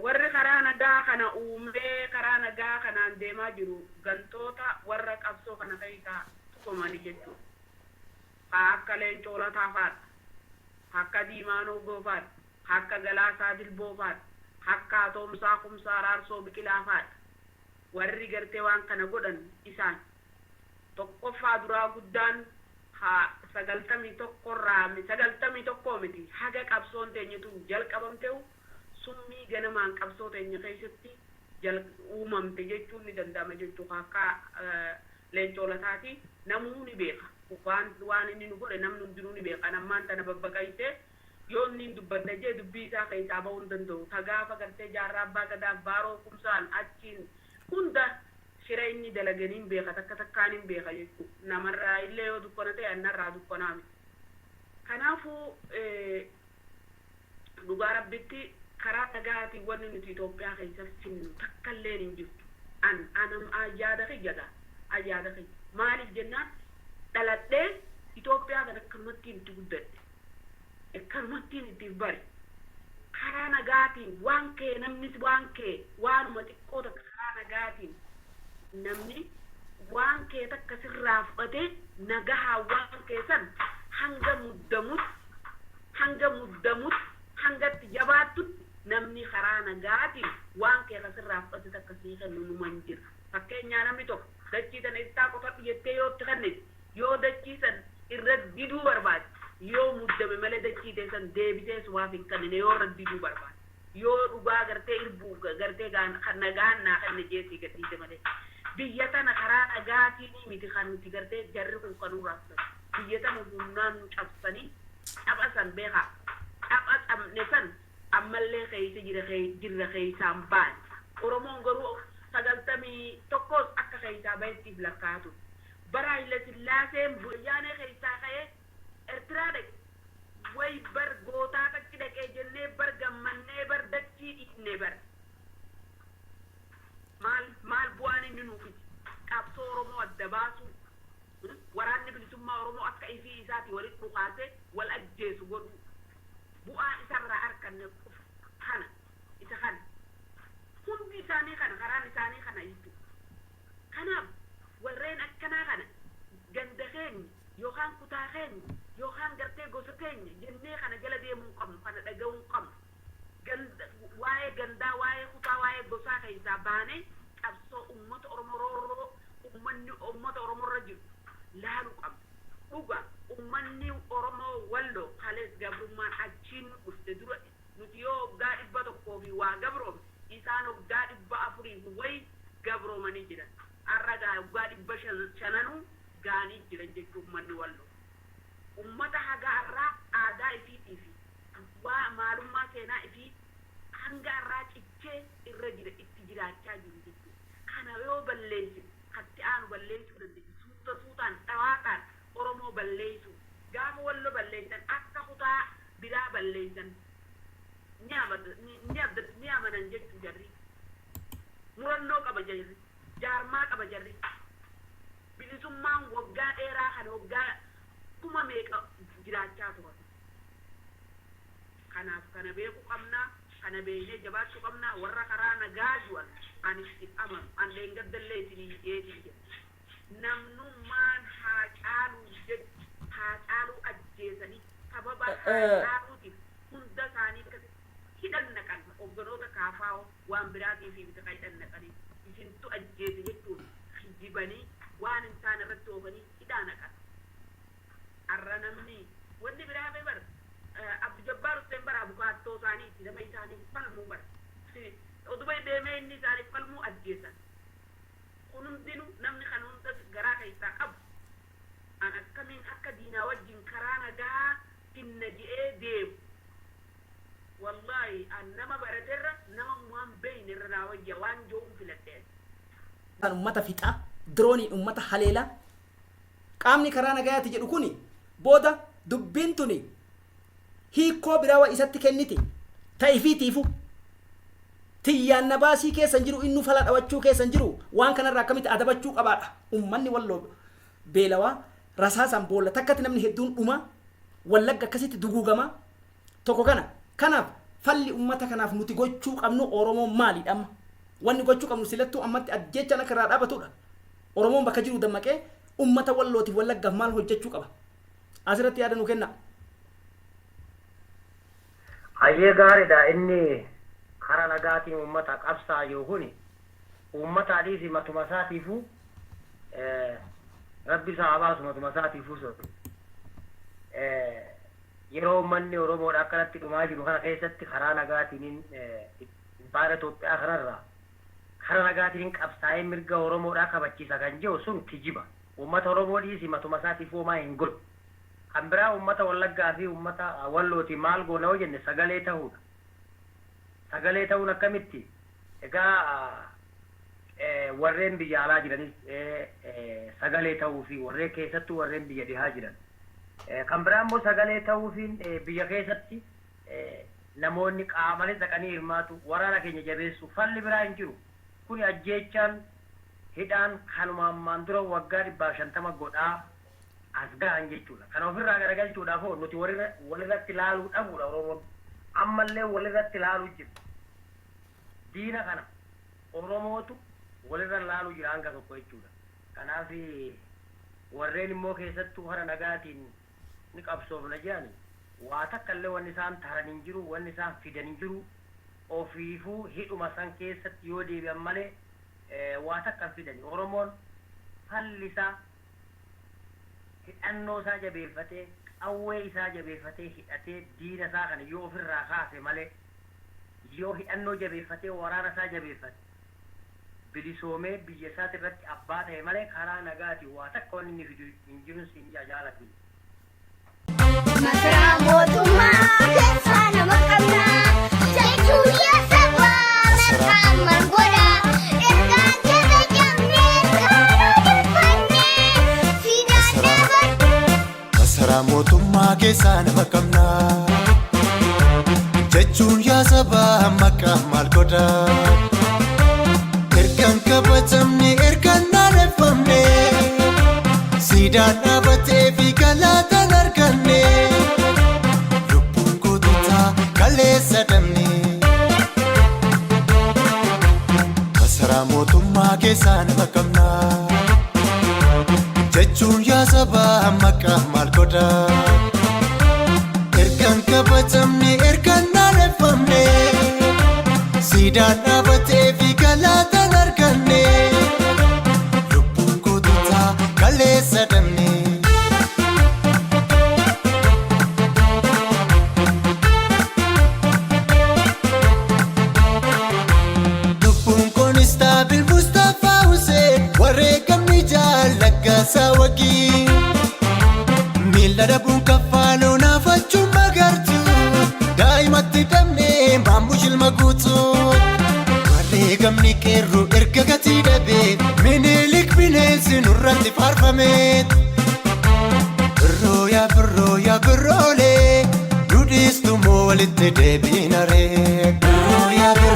Warri karaa nagaa kana uumee karaa nagaa kanaan deemaa jiru gantoota warra qabsoo kana keessaa tuqamani jechuudha. Akka Leencoo Lataa fa'aadha. Akka Diimaanoo Goofaadha. Akka Galaasaa Dilboo fa'aadha. Akka Atoomsaa Kumsaa Raarsoo Biqilaa fa'aadha. Warri gartee waan kana godhan isaan. Tokkoffaa duraa guddaan 91 miti haga qabsoon teenyetu jalqabamteewu summii ganamaan qabsoo teenya keessatti uumamte jechuun ni danda'ama jechuudha. Akka Leencoo Lataati namuu ni beeka. Waan inni nu godhe namni hundinuu ni beeka. Nammaan tana babbaqaitee yoo inni dubbanne jee dubbii isaa keessaa bahuu hin danda'u. Gaafa gartee jaarraa abbaa gadaa baaroo kumsaan achiin hunda shira inni dalaganiin beeka takka takkaan hin beeka jechuudha. Namarraa illee yoo dukkana ta'e annarraa dukkanaa miti. Kanaafuu dhugaa rabbitti karaa nagaatiin wanni nuti Itoophiyaa keessatti finnu takka illee hin jirtu. Anam ayyaada kiyyaga ayyaada kiyya. Maaliif jennaan dhaladhee Itoophiyaa kan akkanumattiin itti guddadhe. Akkanumattiin itti bare. Karaa nagaatiin waan kee namnis waan kee waanuma xiqqoo takka karaa nagaatiin namni waan kee takka sirraa fudhatee nagahaa waan kee san hanga muddamus hangatti jabaattutti namni karaa nagaatiin waan kee sirraa fudhate takka sii kennu numan jira. Fakkeenyaa namni tokko dachii sana ittaa qofatti jettee yoo itti kennite yoo dachii san irra diduu barbaade yoo muddame malee dachii teessan deebitee suwaaf hin kennine yoo irra diduu barbaade yoo dhugaa gartee irbuu gartee kan nagaan naa kenne jeetii gadhiise malee. Biyya tana karaa nagaatiin miti kan nuti gartee jarri kun kan uraafsan. Biyya tana humnaan nu cabsanii dhapha san beekaa. Dhapha cabne san ammallee keessa jirra keessaan baan. Oromoon garuu 91 akka keessaa bahettiif lakkaatu. Bara Haile Sillaaseen Wayyaanee keessaa ka'ee Eertiraa dhaqe. Way bar gootaa takki dhaqee jennee bar gammannee bar dachii dhiifnee bar. Maal bu'aan inni nuuf qabsoo Oromoo adda baasu waraanni bilisummaa Oromoo akka ifii isaati walitti dhukaasee wal ajjeesu godhu bu'aa isarraa arganne kana isa kana hundi isaanii kana karaan isaanii kana jechuudha. Kanaaf warreen akkanaa kana ganda keenya yookaan kutaa keenya yookaan gartee gosa keenya jennee kana jala deemuu qabnu kana dhaga'uu qabnu. Waa'ee gandaa waa'ee kutaa waa'ee gosaa keessaa baanee qabsoo uummata Oromoo uummata Oromoorra jiru laaluu qabna. Dhugaa uummanni Oromoo walloo kalees gabrummaan achiin dhufte dura nuti yoo waggaa 100 fi waa gabroome isaan waggaa 400 wayi gabroomanii jiran. Har'a waggaa 500 gaanii jiran jechuun uummanni walloo. Uummata haga har'aa aadaa ifiitii fi waa maalummaa seenaa ifii hanga har'aa cichee irra jira itti jiraachaa jiru jechuudha. Kana yoo balleessu hatti aanu balleessuu dandeessu suutaan dhawaaqaan Oromoo balleessu gaafa wallo balleessan akka kutaa biraa balleessan ni amanan jechuu jarri. Murannoo qaba jarri. Jaarmaa qaba jarri. Bilisummaan waggaa dheeraa kana waggaa kuma meeqa jiraachaa turan. Kanaaf kana beekuu qabnaa. Kana beeknee jabaachuu qabnaa. Warra karaa nagaa jiran ani itti amanu an leengaddallee isinii jeetii jedha. Namnummaan haa caaluu ajjeesanii sababa haa caaluutiif hunda isaanii hidhan naqan hogganoota kaafaa'oo waan biraatii fi bita hidhan naqanii isintu ajjeese jechuun jibanii waan isaan irratti oofanii hidhaa naqan. Har'a namni wanni biraa bee bara Abdu Jabbaar Hussein bara abukaattoo isaanii itti nama isaanii falmuu bara. Utubaa deemee inni isaanii falmuu nama baraterra nama waan beeyne irra naa wayya waan jo'u filadheen. Ummata fixaa dirooniin ummata haleelaa qaamni karaa nagayaati jedhu kuni booda dubbiin tuni hiikoo biraa isatti kenniti ta'ifiitiifu tiyyaan nabaasii keessan jiru innu fala dhawachuu keessan jiru waan kanarraa akkamitti adabachuu qabaadha ummanni walloo beelawaa rasaasan boolla takkatti namni hedduun dhuma wallagga akkasitti duguugama tokko kanaaf falli ummata kanaaf nuti gochuu qabnu oromoo maalidha amma wanni gochuu qabnu silattuu ammatti ajjechaan akka irraa dhaabatudha oromoon bakka jiru dammaqee ummata wallootiif wallaggaaf maal hojjechuu qaba asirratti yaada nu kenna. Hayyee gaariidha inni karaa nagaatiin ummata qabsaa yoo kuni ummataadhiif matuma isaatiifuu rabbi isaa baasu matuma isaatiifuu sotu yeroo ummanni oromoodha akkanatti dhumaa jiru kana keessatti karaa nagaatiin baara Itoophiyaa kanarraa karaa nagaatiin qabsaa'ee mirga oromoodhaa kabachiisa kan jiru sun kijiba ummata oromoodhiis matuma isaatiifuu homaa hin godhu kan biraa ummata wallaggaa fi ummata wallooti maal goona hoo jenne sagalee ta'uudha. Sagalee ta'uun akkamitti egaa warreen biyya alaa jiranis sagalee ta'uu fi warreen keessattuu warreen biyya dhihaa jiran kan biraa immoo sagalee ta'uu fi biyya keessatti namoonni qaamalee dhaqanii hirmaatu waraana keenya jabeessu falli biraa hin jiru kuni ajjeechaan hidhaan kanuma ammaan dura waggaa 150 godhaa as gahan jechuudha kan ofirraa garagalchuudhaaf nuti walirratti ilaaluu dhabuudha oromoon ammallee walirratti ilaaluu jiru diina kana oromootu walirra ilaaluu jira hanga tokko jechuudha kanaaf warreen immoo keessattuu hara nagaatiin ni qabsoofna jedhan waa takka illee wanni isaan taran hin jiru wanni isaan fidan hin jiru ofiifuu hidhuma san keessatti yoo deebi'an malee waa takka hin fidani oromoon falli isaa hidhannoo isaa jabeeffatee qawwee isaa jabeeffatee hidhatee diina isaa kana yoo ofirraa kaase malee yoo hidhannoo jabeeffatee waraana isaa jabeeffate bilisoomee biyya isaati irratti abbaa ta'e malee karaa nagaati waa takka wanni inni fidu hin jiru siin jaalatu. Masaraa mootummaa keessaa nama qabnaa jechuu yaa sabaa maqaan margoodhaa ergaan keessa jamnee kaanuu jeffannee siidaan dabarre. Masaraa mootummaa keessaa nama qabnaa jechuun yaa sabaa maqaan margoodhaa ergaan kabajamne ergaan naaneffamne siidaan dhaabatee fi galaataan arganne lubbuun goototaa kaleessa dhabne masaraa mootummaa keessaa nama qabnaa jechuun yaa sabaa maqaan maal godhaa ergaan kabajamne ergaan naaneffamne siidaan dhaabatee fi galaataan arganne lubbuun goototaa kaleessa dhabne. Lubbuun kunis taabil Mustafaa Hussein wareegamni jaallaggasaa wagii miila dhabuun kaffaaloo naafachuun magartu daa'imatti dhabnee maammush ilma guutuu wareegamni qeerroo erga gatii dhabee minilik bineensi nurratti faarfamee birroo yaa birroolee dudhiistu moo walitti deebiinaree birroo yaa birroo.